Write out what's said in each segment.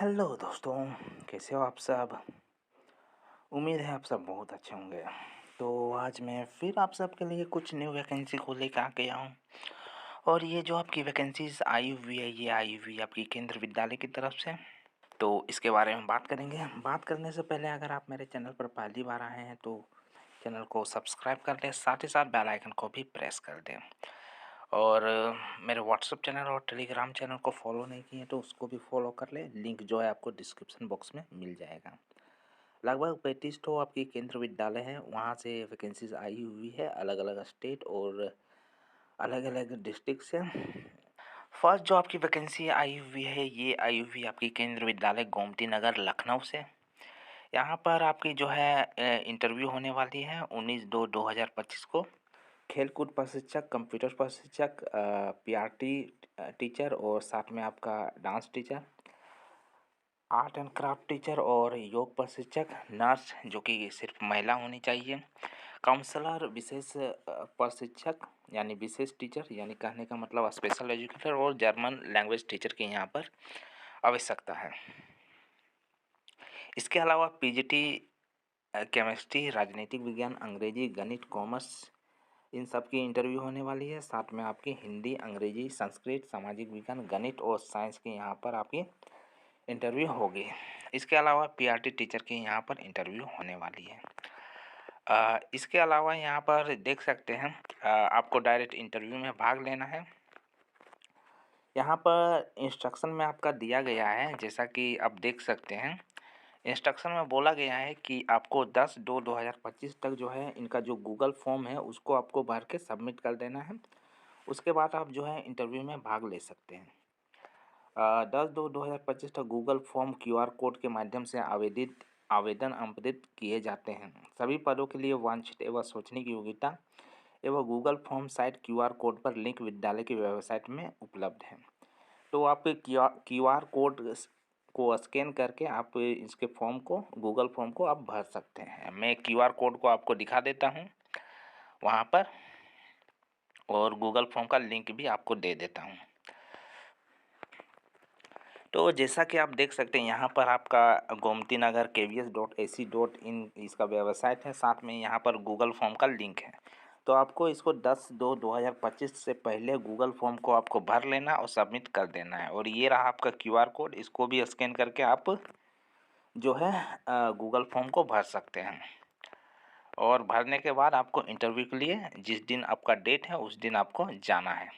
Hello दोस्तों, कैसे हो आप सब? उम्मीद है आप सब बहुत अच्छे होंगे। तो आज मैं फिर आप सबके लिए कुछ न्यू वैकेंसी को लेकर आ गया हूँ। और ये जो आपकी वैकेंसीज आई हुई है, ये आई हुई है आपकी केंद्र विद्यालय की तरफ से। तो इसके बारे में बात करेंगे। बात करने से पहले अगर आप मेरे चैनल पर पहली बार आए हैं तो चैनल को सब्सक्राइब कर दें, साथ ही साथ बेल आइकन को भी प्रेस कर दें। और मेरे व्हाट्सएप चैनल और टेलीग्राम चैनल को फॉलो नहीं किए तो उसको भी फॉलो कर ले। लिंक जो है आपको डिस्क्रिप्शन बॉक्स में मिल जाएगा। लगभग 35 तो आपकी केंद्र विद्यालय है, वहाँ से वैकेंसीज आई हुई है अलग अलग स्टेट और अलग अलग डिस्ट्रिक्ट से। फर्स्ट जो आपकी वैकेंसी आई हुई है, ये आई हुई आपकी केंद्र विद्यालय गोमती नगर लखनऊ से। यहाँ पर आपकी जो है इंटरव्यू होने वाली है 19/2/2025 को। खेलकूद प्रशिक्षक, कंप्यूटर प्रशिक्षक, पीआरटी टीचर और साथ में आपका dance teacher, art and craft teacher और योग प्रशिक्षक, नर्स जो कि सिर्फ महिला होनी चाहिए, काउंसलर, विशेष प्रशिक्षक यानी विशेष टीचर यानी कहने का मतलब स्पेशल एजुकेटर और जर्मन लैंग्वेज टीचर की यहाँ पर आवश्यकता है। इसके अलावा पीजीटी केमिस्ट्री, राजनीतिक विज्ञान, अंग्रेजी, गणित, कॉमर्स, इन सब की इंटरव्यू होने वाली है। साथ में आपकी हिंदी, अंग्रेजी, संस्कृत, सामाजिक विज्ञान, गणित और साइंस की यहाँ पर आपकी इंटरव्यू होगी। इसके अलावा पीआरटी टीचर की यहाँ पर इंटरव्यू होने वाली है। इसके अलावा यहाँ पर देख सकते हैं आपको डायरेक्ट इंटरव्यू में भाग लेना है। यहाँ पर इंस्ट्रक्शन में आपका दिया गया है, जैसा कि आप देख सकते हैं। इंस्ट्रक्शन में बोला गया है कि आपको 10/2/2025 तक जो है इनका जो गूगल फॉर्म है उसको आपको भर के सबमिट कर देना है। उसके बाद आप जो है इंटरव्यू में भाग ले सकते हैं। 10/2/2025 तक गूगल फॉर्म क्यूआर कोड के माध्यम से आवेदन आमंत्रित किए जाते हैं। सभी पदों के लिए वांछित एवं शैक्षणिक योग्यता एवं Google form site QR code पर लिंक विद्यालय की वेबसाइट में उपलब्ध है। तो आप क्यूआर कोड को स्कैन करके आप इसके फॉर्म को, गूगल फॉर्म को आप भर सकते हैं। मैं क्यूआर कोड को आपको दिखा देता हूँ वहाँ पर, और गूगल फॉर्म का लिंक भी आपको दे देता हूँ। तो जैसा कि आप देख सकते हैं यहाँ पर आपका गोमती नगर kvs.ac.in इसका वेबसाइट है, साथ में यहाँ पर गूगल फॉर्म का लिंक है। तो आपको इसको 10/2/2025 से पहले गूगल फॉर्म को आपको भर लेना और सबमिट कर देना है। और ये रहा आपका क्यूआर कोड, इसको भी स्कैन करके आप जो है गूगल फॉर्म को भर सकते हैं। और भरने के बाद आपको इंटरव्यू के लिए जिस दिन आपका डेट है उस दिन आपको जाना है।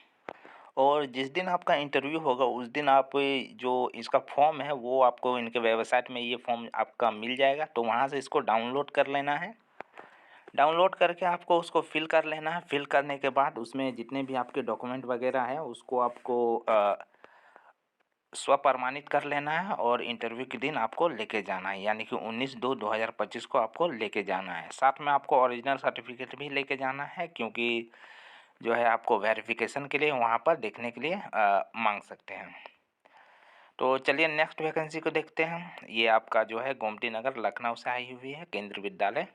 और जिस दिन आपका इंटरव्यू होगा उस दिन आप जो इसका फॉर्म है वो आपको इनके वेबसाइट में ये फॉर्म आपका मिल जाएगा। तो वहाँ से इसको डाउनलोड कर लेना है। डाउनलोड करके आपको उसको फिल कर लेना है। फिल करने के बाद उसमें जितने भी आपके डॉक्यूमेंट वगैरह हैं उसको आपको स्वप्रमाणित कर लेना है और इंटरव्यू के दिन आपको लेके जाना है, यानी कि 19/2/2025 को आपको लेके जाना है। साथ में आपको ओरिजिनल सर्टिफिकेट भी लेके जाना है, क्योंकि जो है आपको वेरिफिकेशन के लिए वहाँ पर देखने के लिए मांग सकते हैं। तो चलिए नेक्स्ट वैकेंसी को देखते हैं। ये आपका जो है गोमती नगर लखनऊ से आई हुई है केंद्र विद्यालय।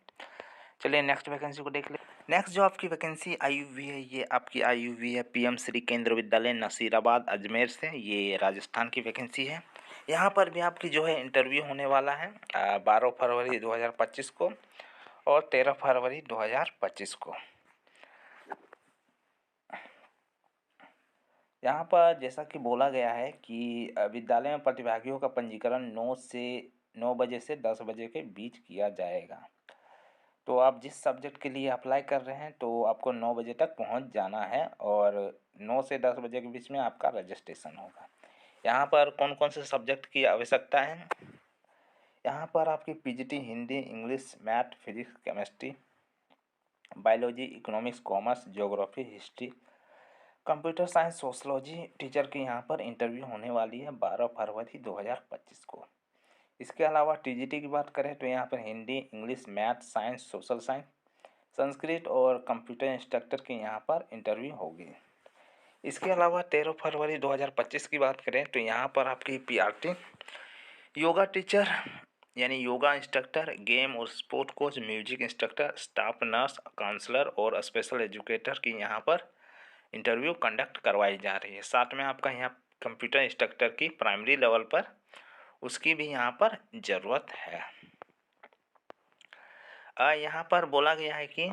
चलिए नेक्स्ट वैकेंसी को देख ले। नेक्स्ट जो आपकी वैकेंसी आई हुई है ये आपकी आई हुई है पीएम श्री केंद्र विद्यालय नसीराबाद अजमेर से। ये राजस्थान की वैकेंसी है। यहाँ पर भी आपकी जो है इंटरव्यू होने वाला है 12 फरवरी 2025 को और 13 फरवरी 2025 को। यहाँ पर जैसा कि बोला गया है कि विद्यालय में प्रतिभागियों का पंजीकरण 9 बजे से 10 बजे के बीच किया जाएगा। तो आप जिस सब्जेक्ट के लिए अप्लाई कर रहे हैं तो आपको 9 बजे तक पहुंच जाना है और 9 से 10 बजे के बीच में आपका रजिस्ट्रेशन होगा। यहाँ पर कौन कौन से सब्जेक्ट की आवश्यकता है? यहाँ पर आपकी PGT Hindi, English, math, physics, chemistry, biology, economics, commerce, geography, history, computer science, sociology teacher की यहाँ पर इंटरव्यू होने वाली है 12 फरवरी 2025 को। इसके अलावा टीजीटी की बात करें तो यहाँ पर Hindi, English, math, science, social science, Sanskrit और कंप्यूटर इंस्ट्रक्टर की यहाँ पर इंटरव्यू होगी। इसके अलावा 13 फरवरी 2025 की बात करें तो यहाँ पर आपकी पीआरटी, योगा टीचर यानी योगा इंस्ट्रक्टर, गेम और sport coach, music instructor, staff nurse, counsellor और स्पेशल एजुकेटर की यहाँ पर इंटरव्यू कंडक्ट करवाई जा रही है। साथ में आपका यहाँ कंप्यूटर इंस्ट्रक्टर की प्राइमरी लेवल पर उसकी भी यहाँ पर ज़रूरत है। यहाँ पर बोला गया है कि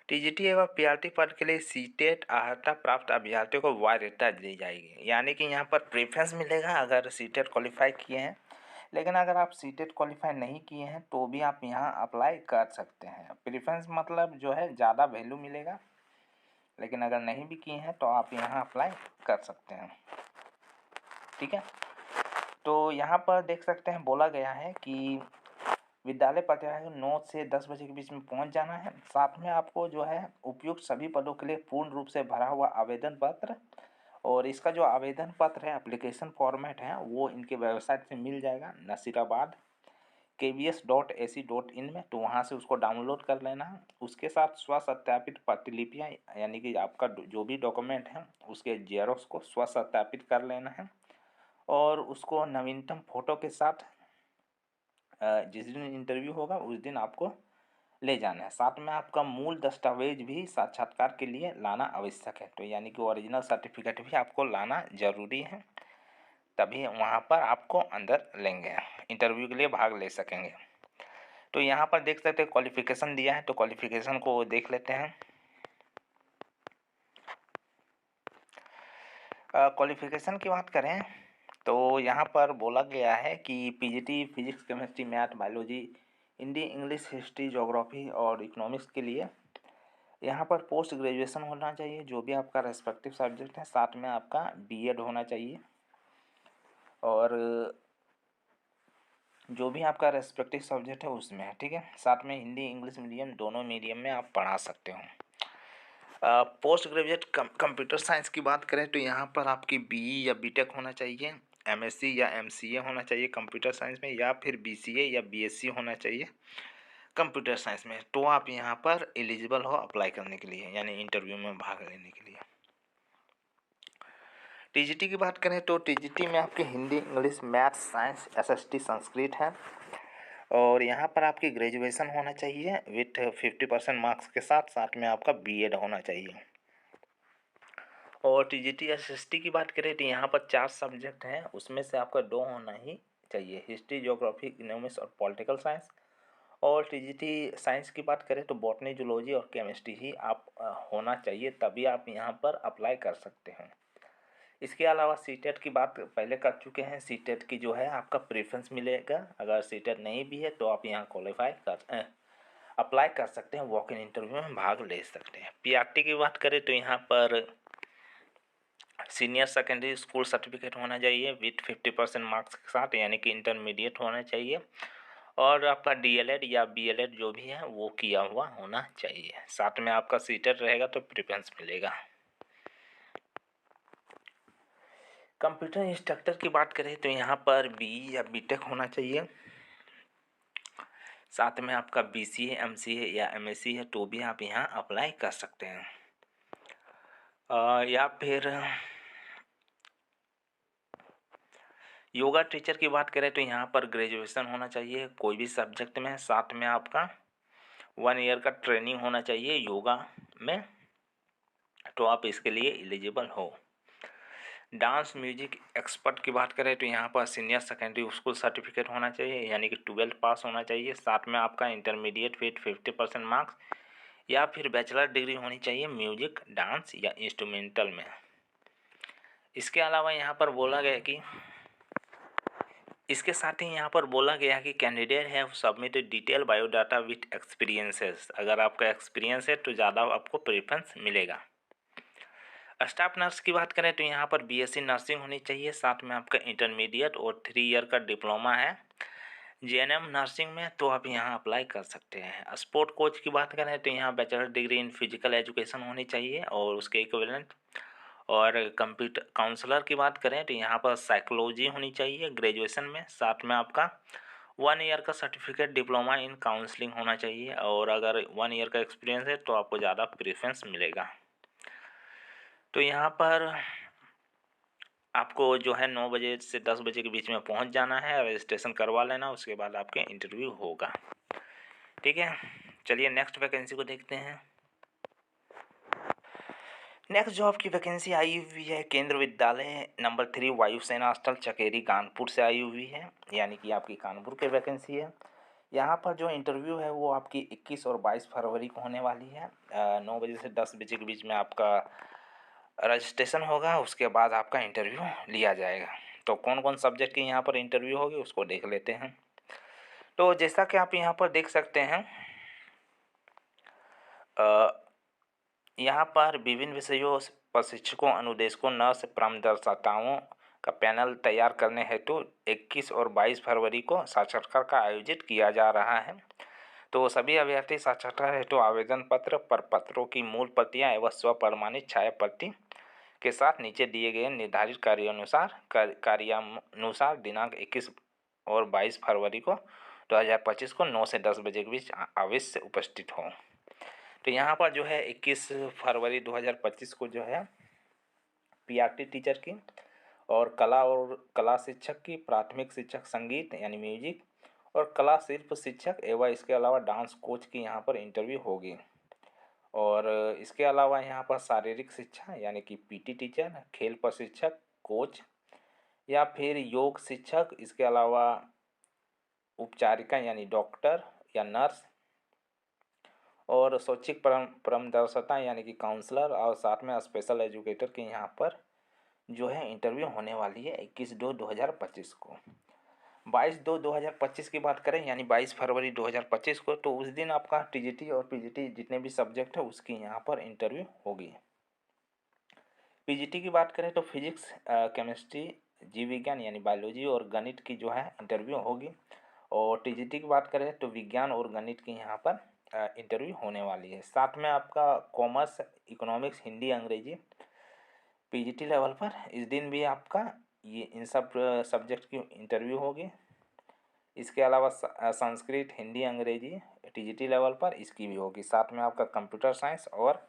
टीजीटी एवं पीआरटी पद के लिए सीटेट अर्हता प्राप्त अभ्यर्थियों को वरीयता दी जाएगी, यानी कि यहाँ पर प्रेफरेंस मिलेगा अगर सीटेट क्वालिफाई किए हैं। लेकिन अगर आप सीटेट क्वालिफाई नहीं किए हैं तो भी आप यहाँ अप्लाई कर सकते हैं। प्रेफरेंस मतलब जो है ज़्यादा वैल्यू मिलेगा, लेकिन अगर नहीं भी किए हैं तो आप यहाँ अप्लाई कर सकते हैं। ठीक है, तो यहाँ पर देख सकते हैं बोला गया है कि विद्यालय प्राचार्य 9 से 10 बजे के बीच में पहुंच जाना है। साथ में आपको जो है उपयुक्त सभी पदों के लिए पूर्ण रूप से भरा हुआ आवेदन पत्र, और इसका जो आवेदन पत्र है एप्लीकेशन फॉर्मेट है वो इनके वेबसाइट से मिल जाएगा नसीराबाद kbs.ac.in में, तो वहाँ से उसको डाउनलोड कर लेना है। उसके साथ स्वसत्यापित प्रतिलिपियाँ यानी कि आपका जो भी डॉक्यूमेंट है उसके जेरोक्स को स्वसत्यापित कर लेना है, और उसको नवीनतम फोटो के साथ जिस दिन इंटरव्यू होगा उस दिन आपको ले जाना है। साथ में आपका मूल दस्तावेज भी साक्षात्कार के लिए लाना आवश्यक है, तो यानी कि ओरिजिनल सर्टिफिकेट भी आपको लाना ज़रूरी है, तभी वहाँ पर आपको अंदर लेंगे, इंटरव्यू के लिए भाग ले सकेंगे। तो यहाँ पर देख सकते हैं क्वालिफिकेशन दिया है, तो क्वालिफिकेशन को देख लेते हैं। क्वालिफिकेशन की बात करें तो यहाँ पर बोला गया है कि PGT physics chemistry math biology Hindi English history geography और इकोनॉमिक्स के लिए यहाँ पर पोस्ट ग्रेजुएशन होना चाहिए जो भी आपका रेस्पेक्टिव सब्जेक्ट है। साथ में आपका बीएड होना चाहिए, और जो भी आपका रेस्पेक्टिव सब्जेक्ट है उसमें है। ठीक है, साथ में हिंदी इंग्लिश मीडियम दोनों मीडियम में आप पढ़ा सकते हो। पोस्ट ग्रेजुएट कंप्यूटर साइंस की बात करें तो यहाँ पर आपकी बीई या बीटेक होना चाहिए, एमएससी या एमसीए होना चाहिए कंप्यूटर साइंस में, या फिर बीसीए या बीएससी होना चाहिए कंप्यूटर साइंस में, तो आप यहाँ पर एलिजिबल हो अप्लाई करने के लिए, यानी इंटरव्यू में भाग लेने के लिए। टीजीटी की बात करें तो टीजीटी में आपके Hindi English math science SST Sanskrit है, और यहाँ पर आपकी ग्रेजुएशन होना चाहिए विथ 50% मार्क्स के साथ, साथ में आपका बीएड होना चाहिए। और टीजीटी एसएसटी की बात करें तो यहाँ पर 4 सब्जेक्ट हैं, उसमें से आपका 2 होना ही चाहिए, हिस्ट्री ज्योग्राफी इकोनॉमिक्स और पॉलिटिकल साइंस। और टीजीटी साइंस की बात करें तो बॉटनी जूलॉजी और केमिस्ट्री ही आप होना चाहिए, तभी आप यहाँ पर अप्लाई कर सकते हैं। इसके अलावा सीटेट की बात पहले कर चुके हैं, सीटेट की जो है आपका प्रेफरेंस मिलेगा। अगर सीटेट नहीं भी है तो आप यहाँ क्वालिफाई कर अप्लाई कर सकते हैं, वॉक इन इंटरव्यू में भाग ले सकते हैं। पीआरटी की बात करें तो यहाँ पर सीनियर सेकेंडरी स्कूल सर्टिफिकेट होना चाहिए विथ 50% मार्क्स के साथ, यानी कि इंटरमीडिएट होना चाहिए, और आपका डीएलएड या बीएलएड जो भी है वो किया हुआ होना चाहिए। साथ में आपका सीटेट रहेगा तो प्रेफरेंस मिलेगा। कंप्यूटर इंस्ट्रक्टर की बात करें तो यहाँ पर बीई या बीटेक होना चाहिए, साथ में आपका बीसीए एमसीए या एमएससी है तो भी आप यहाँ अप्लाई कर सकते हैं। या फिर योगा टीचर की बात करें तो यहाँ पर ग्रेजुएशन होना चाहिए कोई भी सब्जेक्ट में, साथ में आपका 1 ईयर का ट्रेनिंग होना चाहिए योगा में, तो आप इसके लिए एलिजिबल हो। डांस म्यूजिक एक्सपर्ट की बात करें तो यहाँ पर सीनियर सेकेंडरी स्कूल सर्टिफिकेट होना चाहिए, यानी कि 12th पास होना चाहिए, साथ में आपका इंटरमीडिएट विथ 50% मार्क्स, या फिर बैचलर डिग्री होनी चाहिए म्यूजिक डांस या इंस्ट्रूमेंटल में। इसके अलावा यहाँ पर बोला गया कि इसके साथ ही यहाँ पर बोला गया कि candidate have submitted detail biodata with experiences. अगर आपका एक्सपीरियंस है तो ज़्यादा आपको प्रेफरेंस मिलेगा। स्टाफ नर्स की बात करें तो यहाँ पर बीएससी नर्सिंग होनी चाहिए, साथ में आपका इंटरमीडिएट और 3 ईयर का डिप्लोमा है जेएनएम नर्सिंग में, तो आप यहाँ अप्लाई कर सकते हैं। स्पोर्ट कोच की बात करें तो यहाँ bachelor degree in physical education होनी चाहिए और उसके इक्विवेलेंट। और कंप्यूटर काउंसलर की बात करें तो यहाँ पर साइकोलॉजी होनी चाहिए ग्रेजुएशन में, साथ में आपका 1 ईयर का सर्टिफिकेट डिप्लोमा इन काउंसलिंग होना चाहिए, और अगर 1 ईयर का एक्सपीरियंस है तो आपको ज़्यादा प्रेफरेंस मिलेगा। तो यहाँ पर आपको जो है 9 बजे से 10 बजे के बीच में पहुँच जाना है, रजिस्ट्रेशन करवा लेना, उसके बाद आपके इंटरव्यू होगा। ठीक है, चलिए नेक्स्ट वैकेंसी को देखते हैं। नेक्स्ट जॉब की वैकेंसी आई हुई है केंद्र विद्यालय नंबर 3 वायुसेना स्थल चकेरी कानपुर से आई हुई है, यानी कि आपकी कानपुर की वैकेंसी है। यहाँ पर जो इंटरव्यू है वो आपकी 21 और 22 फरवरी को होने वाली है। 9 बजे से 10 बजे के बीच में आपका रजिस्ट्रेशन होगा, उसके बाद आपका इंटरव्यू लिया जाएगा। तो कौन कौन सब्जेक्ट की यहाँ पर इंटरव्यू होगी उसको देख लेते हैं। तो जैसा कि आप यहाँ पर देख सकते हैं, यहाँ पर विभिन्न विषयों पर शिक्षकों अनुदेशकों नर्स परामर्शदाताओं का पैनल तैयार करने हेतु 21 और 22 फरवरी को साक्षात्कार का आयोजित किया जा रहा है। तो सभी अभ्यर्थी साक्षात्कार हेतु आवेदन पत्र प्रपत्रों की मूल प्रतियां एवं स्वप्रमाणित छाया प्रति के साथ नीचे दिए गए निर्धारित कार्यानुसार दिनांक 21 और 22 फरवरी को 2025 को 9 से 10 बजे के बीच अवश्य उपस्थित हों। तो यहाँ पर जो है 21 फरवरी 2025 को जो है पीआरटी टीचर की और कला शिक्षक की, प्राथमिक शिक्षक संगीत यानी म्यूजिक और कला शिल्प शिक्षक एवं इसके अलावा डांस कोच की यहाँ पर इंटरव्यू होगी। और इसके अलावा यहाँ पर शारीरिक शिक्षा यानी कि पीटी टीचर, खेल प्रशिक्षक कोच या फिर योग शिक्षक, इसके अलावा उपचारिका यानी डॉक्टर या नर्स और शैक्षिक परामर्शदाता यानी कि काउंसलर और साथ में स्पेशल एजुकेटर के यहाँ पर जो है इंटरव्यू होने वाली है 21/2/2025 को। 22/2/2025 की बात करें यानी 22 फरवरी 2025 को, तो उस दिन आपका टीजीटी और पीजीटी जितने भी सब्जेक्ट है उसकी यहाँ पर इंटरव्यू होगी। पीजीटी की बात करें तो फिजिक्स, केमिस्ट्री, जीव विज्ञान यानी बायोलॉजी और गणित की जो है इंटरव्यू होगी। और टीजीटी की बात करें तो विज्ञान और गणित की यहाँ पर इंटरव्यू होने वाली है। साथ में आपका कॉमर्स, इकोनॉमिक्स, हिंदी, अंग्रेजी पीजीटी लेवल पर इस दिन भी आपका ये इन सब सब्जेक्ट की इंटरव्यू होगी। इसके अलावा संस्कृत, हिंदी, अंग्रेजी टीजीटी लेवल पर इसकी भी होगी। साथ में आपका कंप्यूटर साइंस और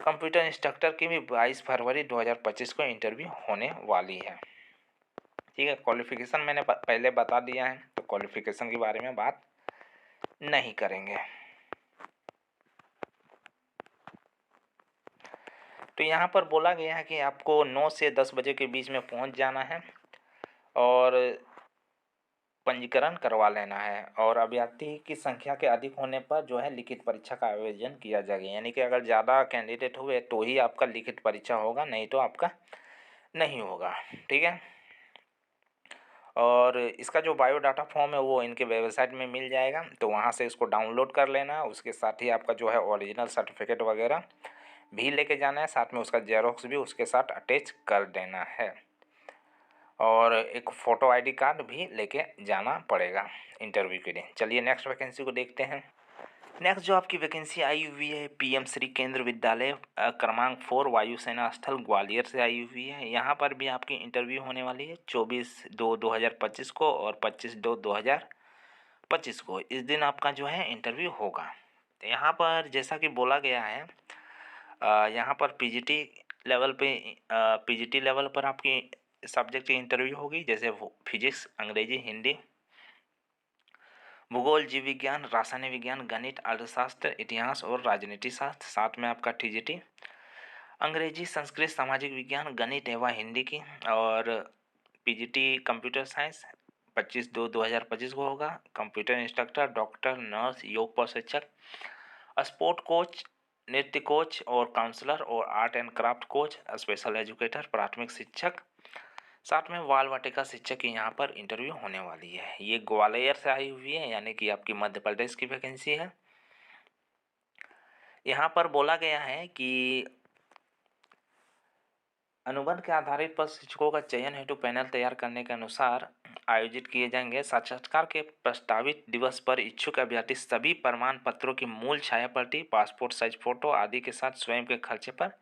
कंप्यूटर इंस्ट्रक्टर की भी 22 फरवरी 2025 को इंटरव्यू होने वाली है। ठीक है, क्वालिफिकेशन मैंने पहले बता दिया है, तो क्वालिफिकेशन के बारे में बात नहीं करेंगे। तो यहाँ पर बोला गया है कि आपको 9 से 10 बजे के बीच में पहुँच जाना है और पंजीकरण करवा लेना है। और अभ्यर्थी की संख्या के अधिक होने पर जो है लिखित परीक्षा का आयोजन किया जाएगा, यानी कि अगर ज़्यादा कैंडिडेट हुए तो ही आपका लिखित परीक्षा होगा, नहीं तो आपका नहीं होगा। ठीक है, और इसका जो बायोडाटा फॉर्म है वो इनके वेबसाइट में मिल जाएगा, तो वहाँ से इसको डाउनलोड कर लेना है। उसके साथ ही आपका जो है ओरिजिनल सर्टिफिकेट वगैरह भी लेके जाना है, साथ में उसका जेरोक्स भी उसके साथ अटैच कर देना है और एक फ़ोटो आईडी कार्ड भी लेके जाना पड़ेगा इंटरव्यू के लिए। चलिए नेक्स्ट वैकेंसी को देखते हैं। नेक्स्ट जो आपकी वैकेंसी आई हुई है पीएम श्री केंद्र विद्यालय क्रमांक 4 वायुसेना स्थल ग्वालियर से आई हुई है। यहाँ पर भी आपकी इंटरव्यू होने वाली है 24/2/2025 को और 25/2/2025 को। इस दिन आपका जो है इंटरव्यू होगा। तो यहाँ पर जैसा कि बोला गया है, यहाँ पर पीजीटी लेवल पर आपकी सब्जेक्ट की इंटरव्यू होगी, जैसे फिजिक्स, अंग्रेजी, हिंदी, भूगोल, जीव विज्ञान, रासायनिक विज्ञान, गणित, अर्थशास्त्र, इतिहास और राजनीति शास्त्र। साथ में आपका टीजीटी अंग्रेजी, संस्कृत, सामाजिक विज्ञान, गणित एवं हिंदी की। और पीजीटी कंप्यूटर साइंस 25/2/2025 को होगा। कंप्यूटर इंस्ट्रक्टर, डॉक्टर, नर्स, योग प्रशिक्षक, स्पोर्ट कोच, नृत्य कोच और काउंसलर और art and craft coach, special educator, प्राथमिक शिक्षक, साथ में बाल वाटिका शिक्षक की यहाँ पर इंटरव्यू होने वाली है। ये ग्वालियर से आई हुई है, यानी कि आपकी मध्य प्रदेश की वैकेंसी है। यहाँ पर बोला गया है कि अनुबंध के आधारित पर शिक्षकों का चयन हेतु पैनल तैयार करने के अनुसार आयोजित किए जाएंगे। साक्षात्कार के प्रस्तावित दिवस पर इच्छुक अभ्यर्थी सभी प्रमाण पत्रों की मूल छाया प्रति, पासपोर्ट साइज फोटो आदि के साथ स्वयं के खर्चे पर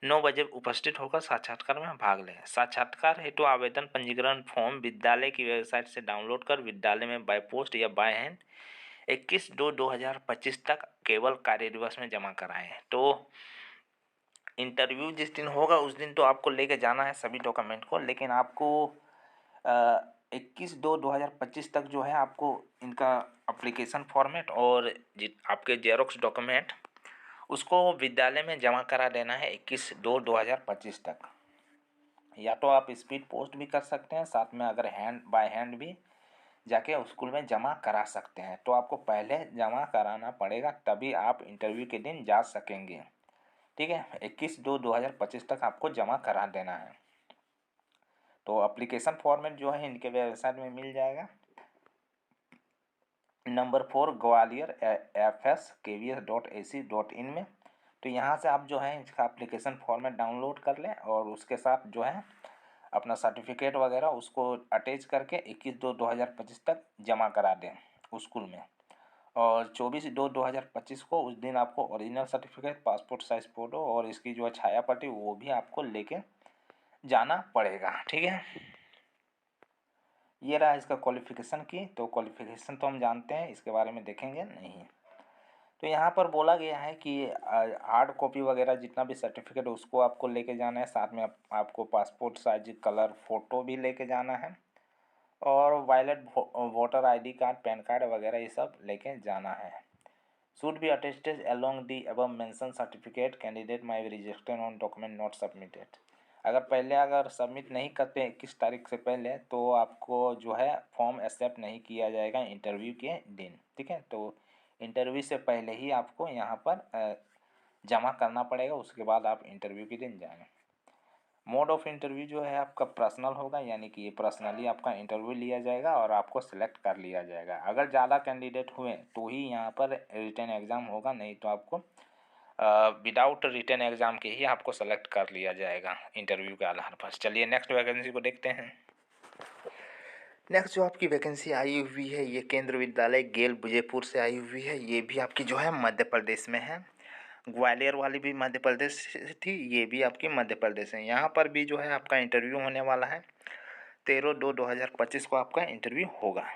9 बजे उपस्थित होकर साक्षात्कार में भाग लें। साक्षात्कार हेतु आवेदन पंजीकरण फॉर्म विद्यालय की वेबसाइट से डाउनलोड कर विद्यालय में बाय पोस्ट या बाय हैंड 21/2/2025 तक केवल कार्य दिवस में जमा कराएं। तो इंटरव्यू जिस दिन होगा उस दिन तो आपको लेके जाना है सभी डॉक्यूमेंट को, लेकिन आपको 21/2/2025 तक जो है आपको इनका एप्लीकेशन फॉर्मेट और आपके जेरोक्स डॉक्यूमेंट उसको विद्यालय में जमा करा देना है 21/2/2025 तक। या तो आप स्पीड पोस्ट भी कर सकते हैं, साथ में अगर हैंड बाय हैंड भी जाके स्कूल में जमा करा सकते हैं। तो आपको पहले जमा कराना पड़ेगा, तभी आप इंटरव्यू के दिन जा सकेंगे। ठीक है, 21/2/2025 तक आपको जमा करा देना है। तो एप्लीकेशन फॉर्मेट जो है इनके वेबसाइट में मिल जाएगा, नंबर 4 ग्वालियर fskvs.ac.in में। तो यहाँ से आप जो है इसका एप्लीकेशन फॉर्मेट डाउनलोड कर लें और उसके साथ जो है अपना सर्टिफिकेट वगैरह उसको अटैच करके 21/2/2025 तक जमा करा दें स्कूल में। और 24/2/2025 को उस दिन आपको original certificate, passport size photo और इसकी जो है छाया प्रति वो भी आपको लेके जाना पड़ेगा। ठीक है, ये रहा इसका क्वालिफ़िकेशन की। तो क्वालिफ़िकेशन तो हम जानते हैं, इसके बारे में देखेंगे नहीं। तो यहाँ पर बोला गया है कि हार्ड कॉपी वगैरह जितना भी सर्टिफिकेट उसको आपको लेके जाना है, साथ में आपको पासपोर्ट साइज कलर फ़ोटो भी लेके जाना है और valid voter ID card, pan card वगैरह ये सब लेके जाना है। Should be attested along the above mentioned certificate, candidate may be rejected on document not submitted। अगर सबमिट नहीं करते 21 तारीख से पहले तो आपको जो है फॉर्म एक्सेप्ट नहीं किया जाएगा इंटरव्यू के दिन। ठीक है, तो इंटरव्यू से पहले ही आपको यहाँ पर जमा करना पड़ेगा, उसके बाद आप इंटरव्यू के दिन जाएँ। मोड ऑफ इंटरव्यू जो है आपका पर्सनल होगा, यानी कि ये पर्सनली आपका इंटरव्यू लिया जाएगा और आपको सिलेक्ट कर लिया जाएगा। अगर ज़्यादा कैंडिडेट हुए तो ही यहाँ पर रिटन एग्ज़ाम होगा, नहीं तो आपको विदाउट रिटन एग्ज़ाम के ही आपको सेलेक्ट कर लिया जाएगा इंटरव्यू के आधार पर। चलिए नेक्स्ट वैकेंसी को देखते हैं। नेक्स्ट जो आपकी वैकेंसी आई हुई है ये केंद्र विद्यालय गेल विजयपुर से आई हुई है। ये भी आपकी जो है मध्य प्रदेश में है। ग्वालियर वाली भी मध्य प्रदेश से थी, ये भी आपकी मध्य प्रदेश है। यहाँ पर भी जो है आपका इंटरव्यू होने वाला है, 13/2/2025 को आपका इंटरव्यू होगा।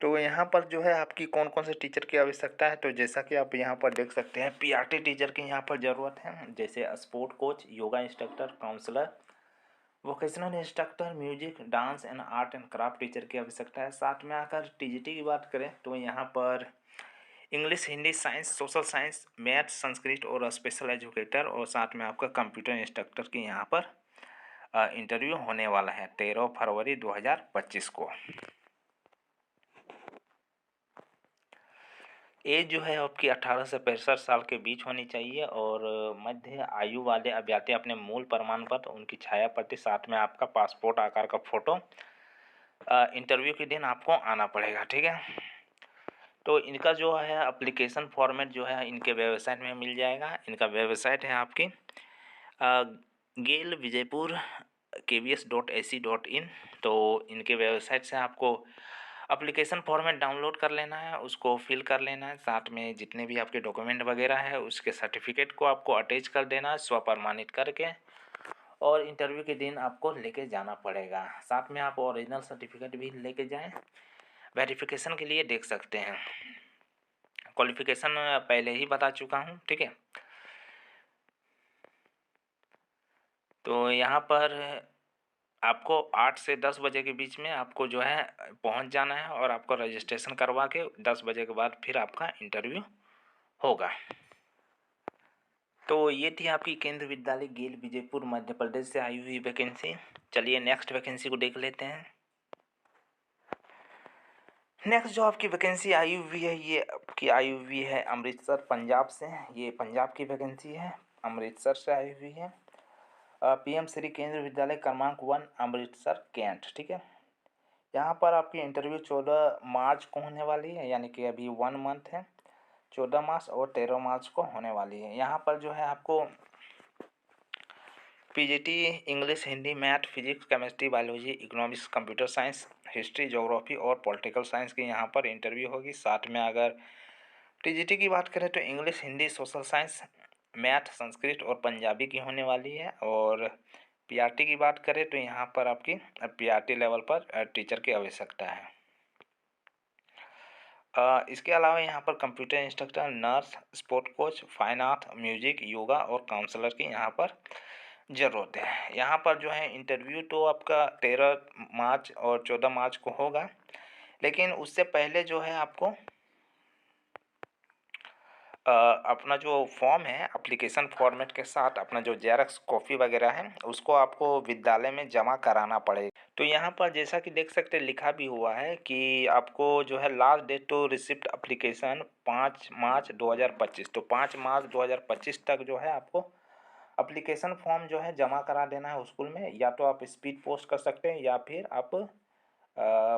तो यहाँ पर जो है आपकी कौन कौन से टीचर की आवश्यकता है, तो जैसा कि आप यहाँ पर देख सकते हैं पीआरटी टीचर की यहाँ पर ज़रूरत है, जैसे sport coach, yoga instructor, counsellor, vocational instructor, music, dance and art and craft teacher की आवश्यकता है। साथ में अगर टीजीटी की बात करें तो यहाँ पर English, Hindi, science, social science, math, Sanskrit और स्पेशल एजुकेटर और साथ में आपका कंप्यूटर इंस्ट्रक्टर की यहाँ पर इंटरव्यू होने वाला है 13 फरवरी 2025 को। एज जो है आपकी 18 से 65 साल के बीच होनी चाहिए और मध्य आयु वाले अभ्यर्थी अपने मूल प्रमाण पत्र, उनकी छाया प्रति, साथ में आपका पासपोर्ट आकार का फ़ोटो इंटरव्यू के दिन आपको आना पड़ेगा। ठीक है, तो इनका जो है एप्लीकेशन फॉर्मेट जो है इनके वेबसाइट में मिल जाएगा। इनका वेबसाइट है आपकी गेल विजयपुर kvs.ac.in। तो इनके वेबसाइट से आपको एप्लीकेशन फॉर्मेट डाउनलोड कर लेना है, उसको फिल कर लेना है, साथ में जितने भी आपके डॉक्यूमेंट वगैरह है उसके सर्टिफिकेट को आपको अटैच कर देना है स्वप्रमाणित करके, और इंटरव्यू के दिन आपको लेके जाना पड़ेगा। साथ में आप ओरिजिनल सर्टिफिकेट भी लेके जाएं, वेरिफिकेशन के लिए देख सकते हैं। क्वालिफिकेशन पहले ही बता चुका हूँ। ठीक है, तो यहाँ पर आपको 8 से 10 बजे के बीच में आपको जो है पहुँच जाना है और आपको रजिस्ट्रेशन करवा के 10 बजे के बाद फिर आपका इंटरव्यू होगा। तो ये थी आपकी केंद्र विद्यालय गेल विजयपुर मध्य प्रदेश से आई हुई वैकेंसी। चलिए नेक्स्ट वैकेंसी को देख लेते हैं। नेक्स्ट जो आपकी वैकेंसी आई हुई है ये आपकी आई हुई है अमृतसर पंजाब से। ये पंजाब की वैकेंसी है, अमृतसर से आई हुई है। पीएम श्री केंद्र विद्यालय क्रमांक 1 अमृतसर कैंट। ठीक है, यहाँ पर आपकी इंटरव्यू 14 मार्च को होने वाली है, यानी कि अभी 1 मंथ है, 14 मार्च और 13 मार्च को होने वाली है। यहाँ पर जो है आपको PGT English, Hindi, math, physics, chemistry, biology, economics, computer science, history, geography और पॉलिटिकल साइंस की यहाँ पर इंटरव्यू होगी। साथ में अगर टीजीटी की बात करें तो English, Hindi, social science, math, Sanskrit और पंजाबी की होने वाली है। और पीआरटी की बात करें तो यहाँ पर आपकी पीआरटी लेवल पर टीचर की आवश्यकता है। इसके अलावा यहाँ पर computer instructor, nurse, sport coach, fine art, music, yoga और काउंसलर की यहाँ पर ज़रूरत है। यहाँ पर जो है इंटरव्यू तो आपका 13 मार्च और 14 मार्च को होगा, लेकिन उससे पहले जो है आपको अपना जो फॉर्म है एप्लीकेशन फॉर्मेट के साथ अपना जो ज़ेरॉक्स कॉपी वगैरह है उसको आपको विद्यालय में जमा कराना पड़ेगा। तो यहाँ पर जैसा कि देख सकते हैं लिखा भी हुआ है कि आपको जो है last date to receipt application 5 March 2025। तो 5 मार्च 2025 तक जो है आपको एप्लीकेशन फॉर्म जो है जमा करा देना है स्कूल में। या तो आप स्पीड पोस्ट कर सकते हैं या फिर आप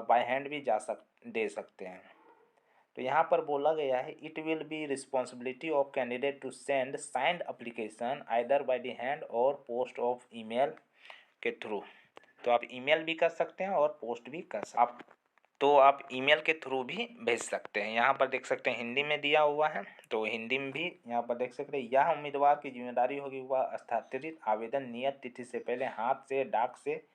बाय हैंड भी दे सकते हैं। तो यहाँ पर बोला गया है it will be responsibility of candidate to send signed application either by the hand और पोस्ट ऑफ ईमेल के थ्रू। तो आप ईमेल भी कर सकते हैं और पोस्ट भी कर सकते हैं। आप ईमेल के थ्रू भी भेज सकते हैं। यहाँ पर देख सकते हैं हिंदी में दिया हुआ है, तो हिंदी में भी यहाँ पर देख सकते हैं। यह उम्मीदवार की जिम्मेदारी होगी वह हस्ताक्षरित आवेदन नियत तिथि से पहले हाथ से, डाक से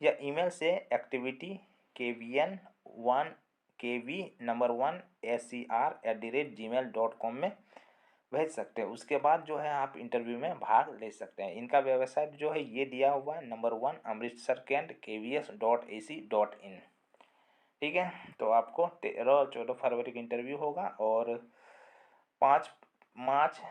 या ईमेल से activity KVN1 KV number 1 SCR@gmail.com में भेज सकते हैं। उसके बाद जो है आप इंटरव्यू में भाग ले सकते हैं। इनका वेबसाइट जो है ये दिया हुआ है नंबर 1 अमृतसर कैंट KVS.AC.in। ठीक है, तो आपको 13 और 14 फरवरी का इंटरव्यू होगा और 5 मार्च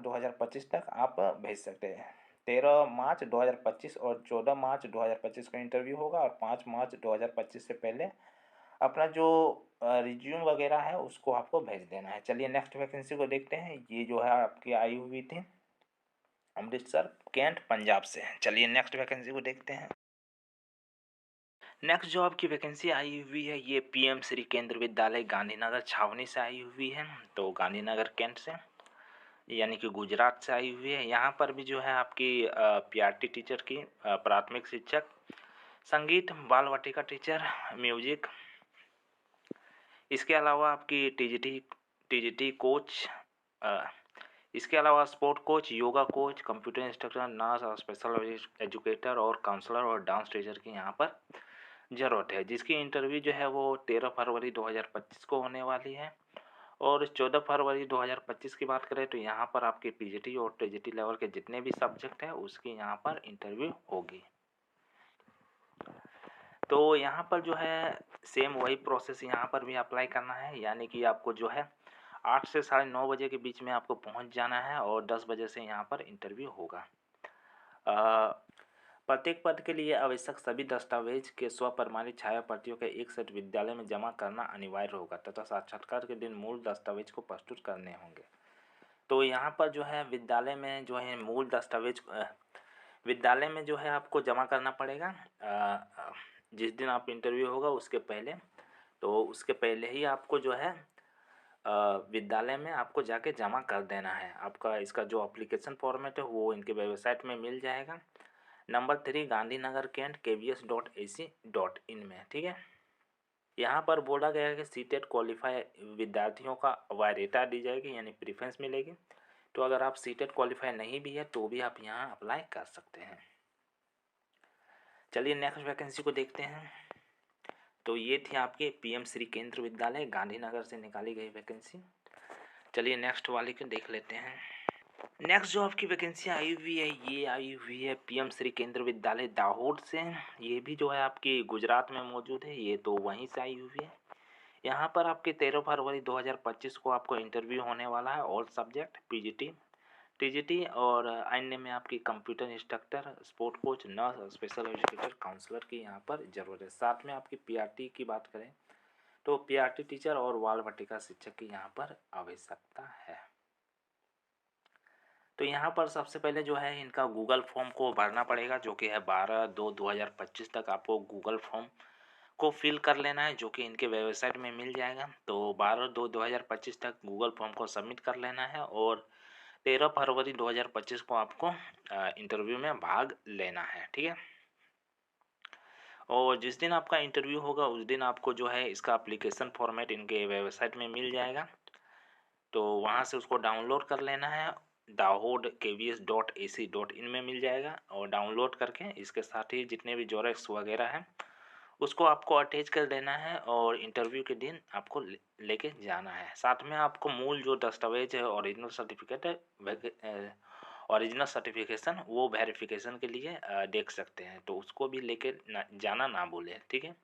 2025 तक आप भेज सकते हैं। 13 मार्च 2025 और 14 मार्च 2025 का इंटरव्यू होगा और 5 मार्च 2025 से पहले अपना जो रिज्यूम वगैरह है उसको आपको भेज देना है। चलिए नेक्स्ट वैकेंसी को देखते हैं। ये जो है आपकी आई हुई थी अमृतसर कैंट पंजाब से। चलिए नेक्स्ट वैकेंसी को देखते हैं। नेक्स्ट जो आपकी वैकेंसी आई हुई है ये PM श्री केंद्र विद्यालय गांधीनगर छावनी से आई हुई है। तो गांधीनगर कैंट से यानी कि गुजरात से आई हुई है। यहाँ पर भी जो है आपकी PRT टीचर की प्राथमिक शिक्षक, संगीत, बाल वाटिका टीचर, म्यूजिक, इसके अलावा आपकी TGT कोच, इसके अलावा sport coach, yoga coach, computer instructor, nurse और स्पेशल एजुकेटर और काउंसलर और डांस टीचर की यहाँ पर ज़रूरत है, जिसकी इंटरव्यू जो है वो 13 फरवरी 2025 को होने वाली है। और 14 फरवरी 2025 की बात करें तो यहाँ पर आपके PGT और TGT लेवल के जितने भी सब्जेक्ट हैं उसकी यहाँ पर इंटरव्यू होगी। तो यहाँ पर जो है सेम वही प्रोसेस यहाँ पर भी अप्लाई करना है, यानी कि आपको जो है 8 से 9:30 बजे के बीच में आपको पहुँच जाना है और 10 बजे से यहाँ पर इंटरव्यू होगा। प्रत्येक पद के लिए आवश्यक सभी दस्तावेज के स्वप्रमाणित छाया प्रतियों के एक सेट विद्यालय में जमा करना अनिवार्य होगा तथा साक्षात्कार के दिन मूल दस्तावेज को प्रस्तुत करने होंगे। तो यहाँ पर जो है विद्यालय में जो है मूल दस्तावेज विद्यालय में जो है आपको जमा करना पड़ेगा जिस दिन आप इंटरव्यू होगा उसके पहले। तो उसके पहले ही आपको जो है विद्यालय में आपको जाके जमा कर देना है। आपका इसका जो एप्लीकेशन फॉर्मेट है वो इनके वेबसाइट में मिल जाएगा नंबर 3 गांधीनगर कैंट KVS.AC.in में। ठीक है, यहाँ पर बोला गया है कि सीटेट क्वालिफाई विद्यार्थियों का वायरेटा दी जाएगी यानी प्रीफरेंस मिलेगी। तो अगर आप सीटेट क्वालिफाई नहीं भी है तो भी आप यहाँ अप्लाई कर सकते हैं। चलिए नेक्स्ट वैकेंसी को देखते हैं। तो ये थी आपके PM श्री केंद्र विद्यालय गांधीनगर से निकाली गई वैकेंसी। चलिए नेक्स्ट वाली को देख लेते हैं। नेक्स्ट जो आपकी वैकेंसी आई हुई है ये आई हुई है PM श्री केंद्र विद्यालय दाहोद से। ये भी जो है आपकी गुजरात में मौजूद है, ये तो वहीं से आई हुई है। यहाँ पर आपके 13 फरवरी 2025 को आपको इंटरव्यू होने वाला है। ऑल सब्जेक्ट PGT TGT और अन्य में आपकी computer instructor, sport coach, nurse, special educator, counsellor की यहाँ पर ज़रूरत है। साथ में आपकी PRT की बात करें तो PRT टीचर और बाल वाटिका शिक्षक की यहाँ पर आवश्यकता है। तो यहाँ पर सबसे पहले जो है इनका गूगल फॉर्म को भरना पड़ेगा जो कि है 12/2/2025 तक आपको गूगल फॉर्म को फिल कर लेना है जो कि इनके वेबसाइट में मिल जाएगा। तो 12/2/2025 तक गूगल फॉर्म को सबमिट कर लेना है और 13 फरवरी 2025 को आपको इंटरव्यू में भाग लेना है। ठीक है, और जिस दिन आपका इंटरव्यू होगा उस दिन आपको जो है इसका एप्लीकेशन फॉर्मेट इनके वेबसाइट में मिल जाएगा। तो वहाँ से उसको डाउनलोड कर लेना है। दाहोद KVS.AC.in में मिल जाएगा और डाउनलोड करके इसके साथ ही जितने भी ज़ेरॉक्स वगैरह हैं उसको आपको अटैच कर देना है और इंटरव्यू के दिन आपको लेके जाना है। साथ में आपको मूल जो दस्तावेज है ओरिजिनल सर्टिफिकेट है ओरिजिनल सर्टिफिकेशन वो वेरिफिकेशन के लिए देख सकते हैं, तो उसको भी लेके जाना ना भूलें। ठीक है,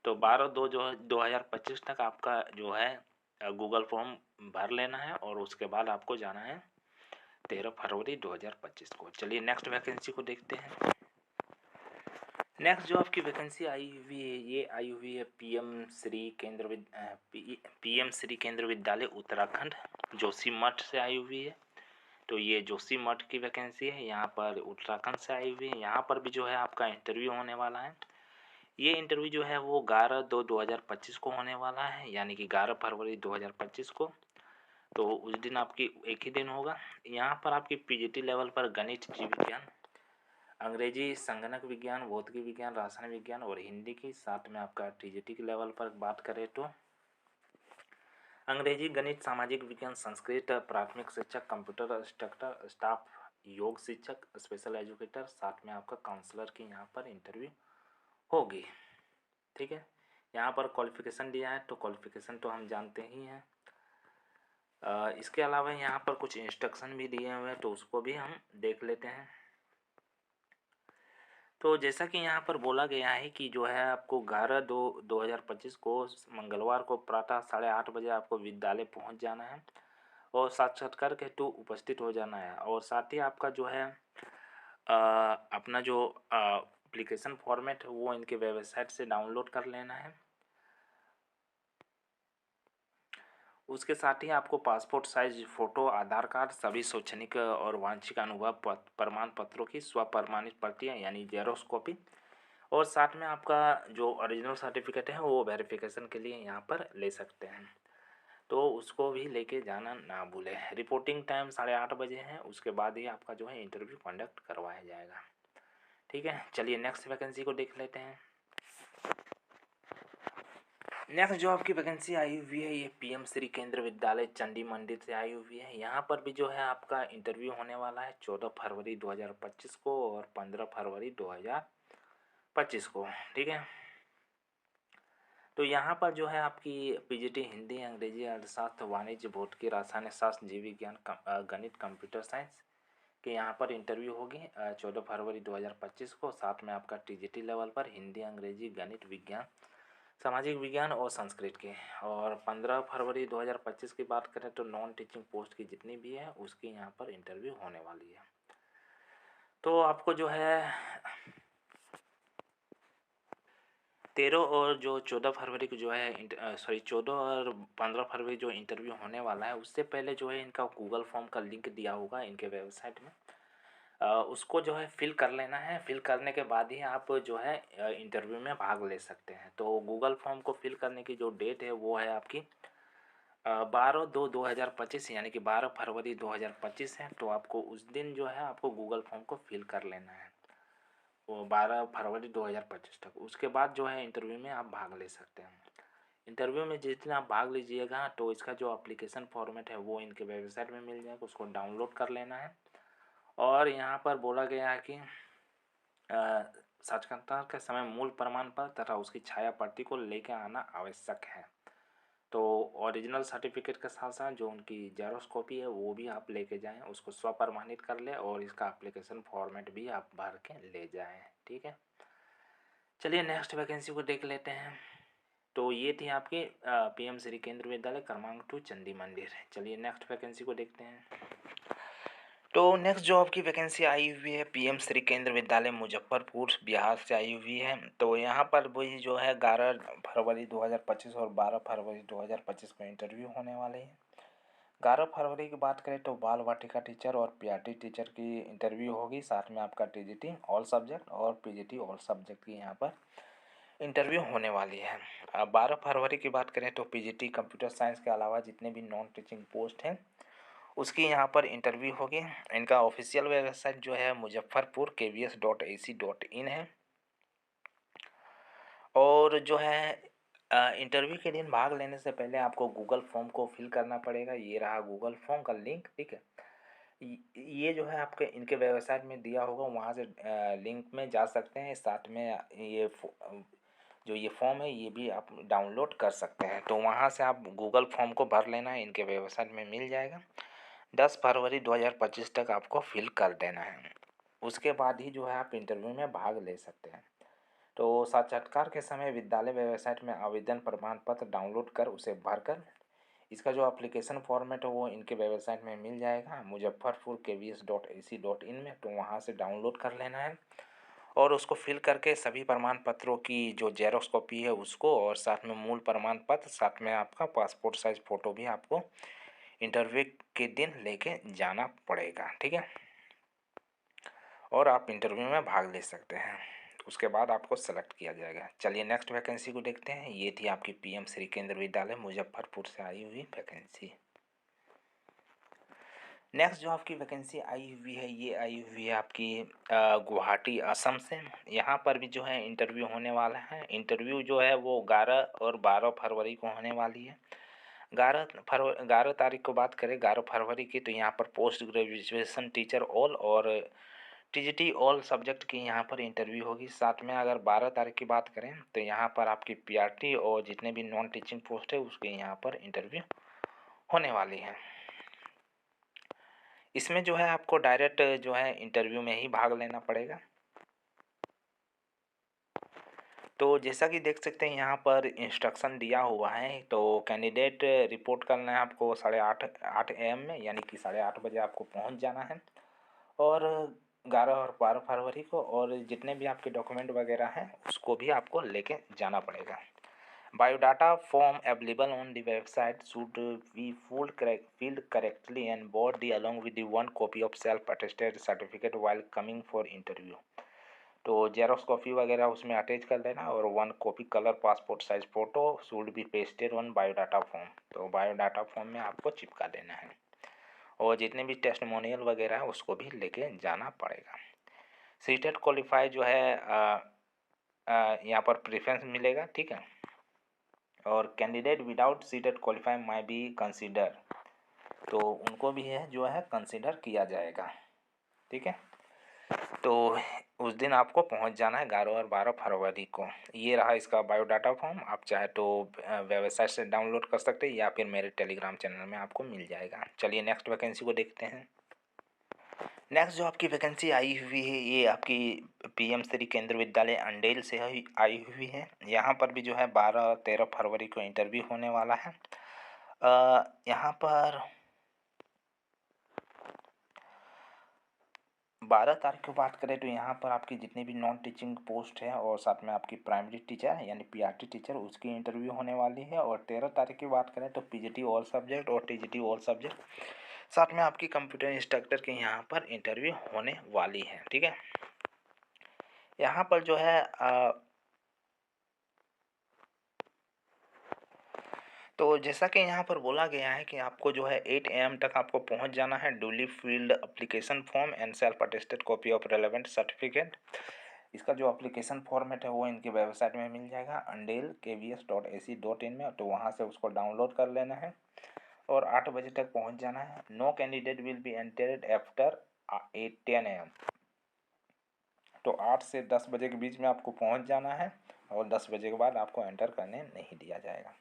तो 12/2/2025 तक आपका जो है गूगल फॉर्म भर लेना है और उसके बाद आपको जाना है 13 फरवरी 2025 को। चलिए नेक्स्ट वैकेंसी को देखते हैं। नेक्स्ट जो आपकी वैकेंसी आई हुई है, ये आई हुई है पीएम श्री केंद्र विद्यालय उत्तराखंड जोशीमठ से आई हुई है। तो ये जोशीमठ की वैकेंसी है, यहाँ पर उत्तराखंड से आई हुई है। यहाँ पर भी जो है आपका इंटरव्यू होने वाला है। ये इंटरव्यू जो है वो 11/2/2025 को होने वाला है, यानी कि 11 फरवरी 2025 को। तो उस दिन आपकी एक ही दिन होगा। यहाँ पर आपकी पीजीटी लेवल पर गणित, जीव विज्ञान, अंग्रेजी, संगणक विज्ञान, भौतिकी विज्ञान, रासायनिक विज्ञान और हिंदी की, साथ में आपका टीजीटी के लेवल पर बात करें तो अंग्रेजी, गणित, सामाजिक विज्ञान, संस्कृत, प्राथमिक शिक्षक, कंप्यूटर इंस्ट्रक्टर, स्टाफ, योग शिक्षक, स्पेशल एजुकेटर, साथ में आपका काउंसलर की यहाँ पर इंटरव्यू होगी। ठीक है, यहाँ पर क्वालिफिकेशन दिया है, तो क्वालिफिकेशन तो हम जानते ही हैं। इसके अलावा यहाँ पर कुछ इंस्ट्रक्शन भी दिए हुए हैं, तो उसको भी हम देख लेते हैं। तो जैसा कि यहाँ पर बोला गया है कि जो है आपको 11/2/2025 को मंगलवार को प्रातः 8:30 बजे आपको विद्यालय पहुँच जाना है और साक्षात्कार के हेतु उपस्थित हो जाना है। और साथ ही आपका जो है अपना जो एप्लीकेशन फॉर्मेट है वो इनके वेबसाइट से डाउनलोड कर लेना है। उसके साथ ही आपको पासपोर्ट साइज फ़ोटो, आधार कार्ड, सभी शैक्षणिक और वांछिक अनुभव प्रमाण पत्रों की स्वप्रमाणित प्रतियाँ यानी जेरोक्स कॉपी, और साथ में आपका जो ओरिजिनल सर्टिफिकेट है वो वेरिफिकेशन के लिए यहाँ पर ले सकते हैं, तो उसको भी लेके जाना ना भूलें। रिपोर्टिंग टाइम 8:30 बजे है, उसके बाद ही आपका जो है इंटरव्यू कंडक्ट करवाया जाएगा। ठीक है, चलिए नेक्स्ट वैकेंसी को देख लेते हैं। नेक्स्ट जो आपकी वैकेंसी आई हुई है ये पीएम श्री केंद्र विद्यालय चंडी मंदिर से आई हुई है। यहाँ पर भी जो है आपका इंटरव्यू होने वाला है 14 फरवरी 2025 को और 15 फरवरी 2025 को। ठीक है, तो यहाँ पर जो है आपकी पीजीटी हिंदी, अंग्रेजी, अर्थशास्त्र, वाणिज्य, भौतिकी, रासायनिक शास्त्र, जीव विज्ञान, गणित, कंप्यूटर साइंस के यहाँ पर इंटरव्यू होगी 14 फरवरी 2025 को। साथ में आपका टीजीटी लेवल पर हिंदी, अंग्रेजी, गणित, विज्ञान, सामाजिक विज्ञान और संस्कृत के। और 15 फरवरी 2025 की बात करें तो नॉन टीचिंग पोस्ट की जितनी भी है उसकी यहाँ पर इंटरव्यू होने वाली है। तो आपको जो है 13 और जो 14 फरवरी को जो है 14 और 15 फरवरी जो इंटरव्यू होने वाला है उससे पहले जो है इनका गूगल फॉर्म का लिंक दिया होगा इनके वेबसाइट में, उसको जो है फिल कर लेना है। फिल करने के बाद ही आप जो है इंटरव्यू में भाग ले सकते हैं। तो गूगल फॉर्म को फिल करने की जो डेट है वो है आपकी 12/2/2025 यानी कि 12 फरवरी 2025 है। तो आपको उस दिन जो है आपको गूगल फॉर्म को फिल कर लेना है वो 12 फरवरी 2025 तक। उसके बाद जो है इंटरव्यू में आप भाग ले सकते हैं। इंटरव्यू में जिस दिन आप भाग लीजिएगा तो इसका जो एप्लीकेशन फॉर्मेट है वो इनके वेबसाइट में मिल जाएगा, उसको डाउनलोड कर लेना है। और यहाँ पर बोला गया है कि साक्षात्कार के समय मूल प्रमाण पत्र तथा उसकी छाया प्रति को लेकर आना आवश्यक है। तो ओरिजिनल सर्टिफिकेट के साथ साथ जो उनकी जेरोक्स कॉपी है वो भी आप लेके जाएं, उसको स्वप्रमाणित कर लें और इसका एप्लीकेशन फॉर्मेट भी आप भर के ले जाएं। ठीक है, चलिए नेक्स्ट वैकेंसी को देख लेते हैं। तो ये थी आपके पीएम श्री केंद्र विद्यालय क्रमांक 2 चंडी मंदिर। चलिए नेक्स्ट वैकेंसी को देखते हैं। तो नेक्स्ट जो आपकी वैकेंसी आई हुई है पीएम श्री केंद्र विद्यालय मुजफ्फरपुर बिहार से आई हुई है। तो यहाँ पर वही जो है 11 फरवरी 2025 और 12 फरवरी 2025 को इंटरव्यू होने वाले हैं। 11 फरवरी की बात करें तो बाल वाटिका टीचर और पीआरटी टीचर की इंटरव्यू होगी, साथ में आपका टीजीटी ऑल सब्जेक्ट और पीजीटी ऑल सब्जेक्ट की यहाँ पर इंटरव्यू होने वाली है। अब 12 फरवरी की बात करें तो पीजीटी कंप्यूटर साइंस के अलावा जितने भी नॉन टीचिंग पोस्ट हैं उसकी यहाँ पर इंटरव्यू होगी। इनका ऑफिशियल वेबसाइट जो है मुजफ्फरपुर kvs.ac.in है। और जो है इंटरव्यू के दिन भाग लेने से पहले आपको गूगल फॉर्म को फिल करना पड़ेगा। ये रहा गूगल फॉर्म का लिंक। ठीक है, ये जो है आपके इनके वेबसाइट में दिया होगा, वहाँ से लिंक में जा सकते हैं। साथ में ये जो ये फॉर्म है ये भी आप डाउनलोड कर सकते हैं। तो वहाँ से आप गूगल फॉर्म को भर लेना है, इनके वेबसाइट में मिल जाएगा। 10 फरवरी 2025 तक आपको फिल कर देना है, उसके बाद ही जो है आप इंटरव्यू में भाग ले सकते हैं। तो साक्षात्कार के समय विद्यालय वेबसाइट में आवेदन प्रमाण पत्र डाउनलोड कर उसे भरकर इसका जो एप्लीकेशन फॉर्मेट है वो इनके वेबसाइट में मिल जाएगा मुजफ्फरपुर KVS.ac.in में, तो वहाँ से डाउनलोड कर लेना है और उसको फिल करके सभी प्रमाण पत्रों की जो जेरॉक्स कॉपी है उसको और साथ में मूल प्रमाण पत्र, साथ में आपका पासपोर्ट साइज फ़ोटो भी आपको इंटरव्यू के दिन लेके जाना पड़ेगा, ठीक है। और आप इंटरव्यू में भाग ले सकते हैं, उसके बाद आपको सेलेक्ट किया जाएगा। चलिए नेक्स्ट वैकेंसी को देखते हैं। ये थी आपकी PM श्री केंद्र विद्यालय मुजफ्फरपुर से आई हुई वैकेंसी। नेक्स्ट जो आपकी वैकेंसी आई हुई है ये आई हुई है आपकी गुवाहाटी असम से। यहाँ पर भी जो है इंटरव्यू होने वाला है। इंटरव्यू जो है वो 11 और 12 फरवरी को होने वाली है। 11 तारीख को बात करें 11 फरवरी की, तो यहाँ पर पोस्ट ग्रेजुएशन टीचर ऑल और TGT ऑल सब्जेक्ट की यहाँ पर इंटरव्यू होगी। साथ में अगर 12 तारीख की बात करें तो यहाँ पर आपकी PRT और जितने भी नॉन टीचिंग पोस्ट है उसके यहाँ पर इंटरव्यू होने वाली है। इसमें जो है आपको डायरेक्ट जो है इंटरव्यू में ही भाग लेना पड़ेगा। तो जैसा कि देख सकते हैं यहाँ पर इंस्ट्रक्शन दिया हुआ है। तो कैंडिडेट रिपोर्ट करना है आपको 8:30 AM में, यानी कि 8:30 बजे आपको पहुँच जाना है और 11 और 12 फरवरी को, और जितने भी आपके डॉक्यूमेंट वगैरह हैं उसको भी आपको लेके जाना पड़ेगा। Biodata form available on the website should be filled correctly and brought along with the one copy of self attested certificate while coming for interview। तो जेरोक्स कॉपी वगैरह उसमें अटैच कर देना और 1 copy colour passport size photo should be pasted on biodata form. तो biodata form में आपको चिपका देना है और जितने भी टेस्टिमोनियल वगैरह है उसको भी लेके जाना पड़ेगा। सीटेट क्वालिफाई जो है यहाँ पर प्रेफरेंस मिलेगा, ठीक है। और candidate without CTET qualify my be consider, तो उनको भी है जो है कंसिडर किया जाएगा, ठीक है। तो उस दिन आपको पहुंच जाना है 11 और 12 फरवरी को। ये रहा इसका बायोडाटा फॉर्म। आप चाहे तो वेबसाइट से डाउनलोड कर सकते हैं या फिर मेरे टेलीग्राम चैनल में आपको मिल जाएगा। चलिए नेक्स्ट वैकेंसी को देखते हैं। नेक्स्ट जो आपकी वैकेंसी आई हुई है ये आपकी PM श्री केंद्र विद्यालय अंडेल से आई हुई है। यहाँ पर भी जो है 12-13 फरवरी को इंटरव्यू होने वाला है। यहाँ पर 12 तारीख की बात करें तो यहाँ पर आपकी जितनी भी नॉन टीचिंग पोस्ट है और साथ में आपकी प्राइमरी टीचर यानी PRT टीचर उसकी इंटरव्यू होने वाली है। और 13 तारीख की बात करें तो PGT ऑल सब्जेक्ट और TGT ऑल सब्जेक्ट, साथ में आपकी कंप्यूटर इंस्ट्रक्टर के यहाँ पर इंटरव्यू होने वाली है, ठीक है। यहाँ पर जो है तो जैसा कि यहाँ पर बोला गया है कि आपको जो है 8 AM तक आपको पहुँच जाना है। Duly field application form and self attested copy of relevant certificate. इसका जो एप्लीकेशन फॉर्मेट है वो इनकी वेबसाइट में मिल जाएगा andel.kvs.ac.in में, तो वहाँ से उसको डाउनलोड कर लेना है और 8 बजे तक पहुँच जाना है। No candidate will be entered after 10 AM, तो 8 से 10 बजे के बीच में आपको पहुँच जाना है और 10 बजे के बाद आपको एंटर करने नहीं दिया जाएगा।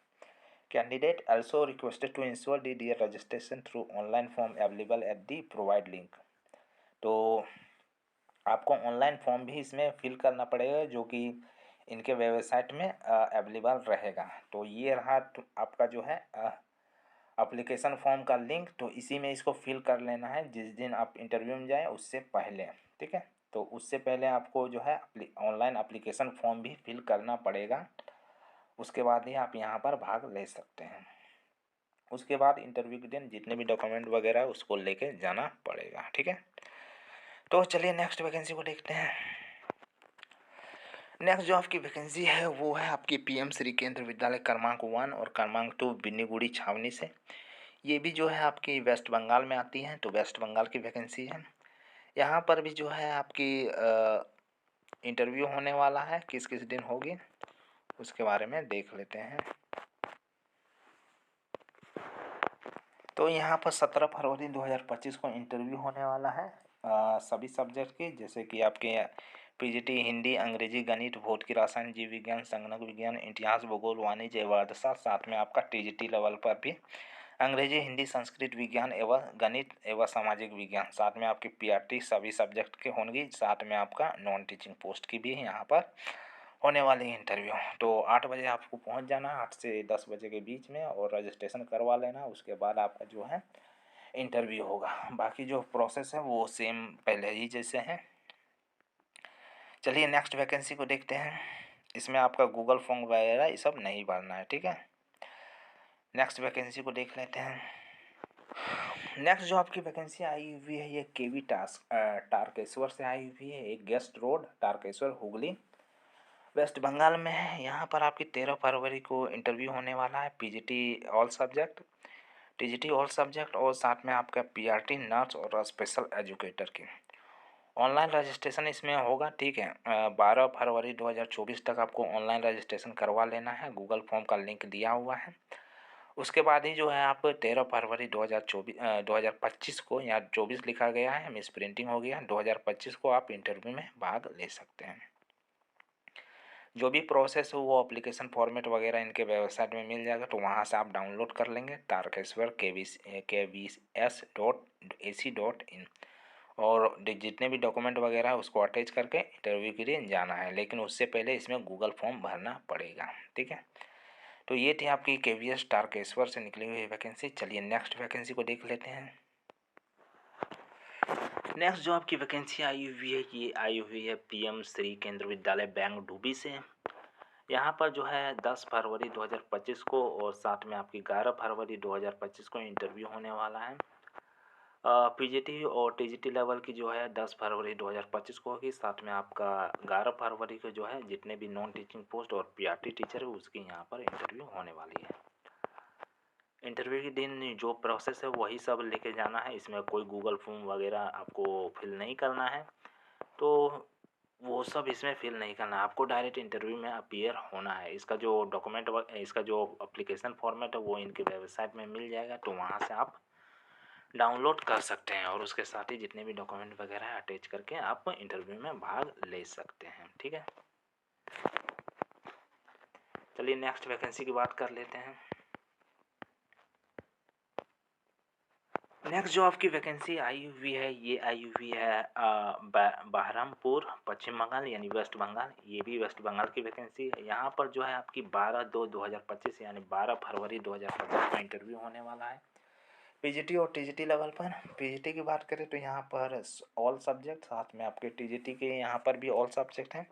Candidate also requested to ensure the their registration through online form available at the provide link। तो आपको ऑनलाइन फॉर्म भी इसमें फिल करना पड़ेगा जो कि इनके वेबसाइट में अवेलेबल रहेगा। तो ये रहा आपका जो है एप्लीकेशन फॉर्म का लिंक। तो इसी में इसको फिल कर लेना है जिस दिन आप इंटरव्यू में जाएँ उससे पहले, ठीक है। तो उससे पहले आपको जो है ऑनलाइन एप्लीकेशन फॉर्म भी फिल करना पड़ेगा, उसके बाद ही आप यहाँ पर भाग ले सकते हैं। उसके बाद इंटरव्यू के दिन जितने भी डॉक्यूमेंट वगैरह उसको लेके जाना पड़ेगा, ठीक है। तो चलिए नेक्स्ट वैकेंसी को देखते हैं। नेक्स्ट जो आपकी वैकेंसी है वो है आपकी PM श्री केंद्र विद्यालय क्रमांक 1 और क्रमांक 2 बिन्नीगुड़ी छावनी से। ये भी जो है आपकी वेस्ट बंगाल में आती है, तो वेस्ट बंगाल की वैकेंसी है। यहाँ पर भी जो है आपकी इंटरव्यू होने वाला है, किस किस दिन होगी उसके बारे में देख लेते हैं। तो यहाँ पर 17 फरवरी 2025 को इंटरव्यू होने वाला है सभी सब्जेक्ट की, जैसे कि आपके PGT हिंदी, अंग्रेजी, गणित, भौतिकी, रसायन, जीव विज्ञान, संगणक विज्ञान, इतिहास, भूगोल, वाणिज्य एवं अर्थशास्त्र। साथ में आपका TGT लेवल पर भी अंग्रेजी, हिंदी, संस्कृत, विज्ञान एवं गणित एवं सामाजिक विज्ञान। साथ में आपकी PRT सभी सब्जेक्ट के होंगी। साथ में आपका नॉन टीचिंग पोस्ट की भी यहाँ पर होने वाली है इंटरव्यू। तो 8 बजे आपको पहुंच जाना है, 8 से 10 बजे के बीच में, और रजिस्ट्रेशन करवा लेना। उसके बाद आपका जो है इंटरव्यू होगा। बाकी जो प्रोसेस है वो सेम पहले ही जैसे है। चलिए नेक्स्ट वैकेंसी को देखते हैं। इसमें आपका गूगल फॉर्म वगैरह ये सब नहीं भरना है, ठीक है। नेक्स्ट वैकेंसी को देख लेते हैं। नेक्स्ट जो आपकी वैकेंसी आई हुई है ये केवी तारकेश्वर से आई हुई है। एक guest road, Tarakeswar, Hooghly, West Bengal में है। यहाँ पर आपकी 13 फरवरी को इंटरव्यू होने वाला है। PGT all subject, TGT all subject, और साथ में आपका पीआरटी नर्स और स्पेशल एजुकेटर की ऑनलाइन रजिस्ट्रेशन इसमें होगा, ठीक है। 12 फरवरी 2024 तक आपको ऑनलाइन रजिस्ट्रेशन करवा लेना है। गूगल फॉर्म का लिंक दिया हुआ है। उसके बाद ही जो है आप 13 फरवरी 2025 को, यहाँ 24 लिखा गया है, मिस प्रिंटिंग हो गया, 2025 को आप इंटरव्यू में भाग ले सकते हैं। जो भी प्रोसेस हो वो एप्लीकेशन फॉर्मेट वगैरह इनके वेबसाइट में मिल जाएगा, तो वहाँ से आप डाउनलोड कर लेंगे, तारकेश्वर kvs.ac.in, और जितने भी डॉक्यूमेंट वगैरह है उसको अटैच करके इंटरव्यू के लिए जाना है। लेकिन उससे पहले इसमें गूगल फॉर्म भरना पड़ेगा, ठीक है। तो ये थी आपकी केवीएस तारकेश्वर से निकली हुई वैकेंसी। चलिए नेक्स्ट वैकेंसी को देख लेते हैं। नेक्स्ट जो आपकी वैकेंसी आई हुई है ये आई हुई है पीएम श्री केंद्र विद्यालय बैंक डूबी से। यहाँ पर जो है 10 फरवरी 2025 को और साथ में आपकी 11 फरवरी 2025 को इंटरव्यू होने वाला है। पीजीटी और टीजीटी लेवल की जो है 10 फरवरी 2025 को होगी। साथ में आपका 11 फरवरी को जो है जितने भी नॉन टीचिंग पोस्ट और पीआरटी टीचर है उसकी यहाँ पर इंटरव्यू होने वाली है। इंटरव्यू के दिन जो प्रोसेस है वही सब लेके जाना है। इसमें कोई गूगल फॉर्म वगैरह आपको फिल नहीं करना है, तो वो सब इसमें फिल नहीं करना है। आपको डायरेक्ट इंटरव्यू में अपीयर होना है। इसका जो इसका जो एप्लीकेशन फॉर्मेट है वो इनके वेबसाइट में मिल जाएगा, तो वहाँ से आप डाउनलोड कर सकते हैं, और उसके साथ ही जितने भी डॉक्यूमेंट वगैरह है अटैच करके आप इंटरव्यू में भाग ले सकते हैं, ठीक है। चलिए नेक्स्ट वैकेंसी की बात कर लेते हैं। नेक्स्ट जो आपकी वैकेंसी आई हुई है ये आई हुई है बहरमपुर, पश्चिम बंगाल, यानी वेस्ट बंगाल। ये भी वेस्ट बंगाल की वैकेंसी है। यहाँ पर जो है आपकी 12/2/2025 यानी 12 फरवरी 2025 को इंटरव्यू होने वाला है। पीजीटी और टीजीटी लेवल पर। पीजीटी की बात करें तो यहाँ पर ऑल सब्जेक्ट, साथ में आपके टीजीटी के यहाँ पर भी ऑल सब्जेक्ट हैं।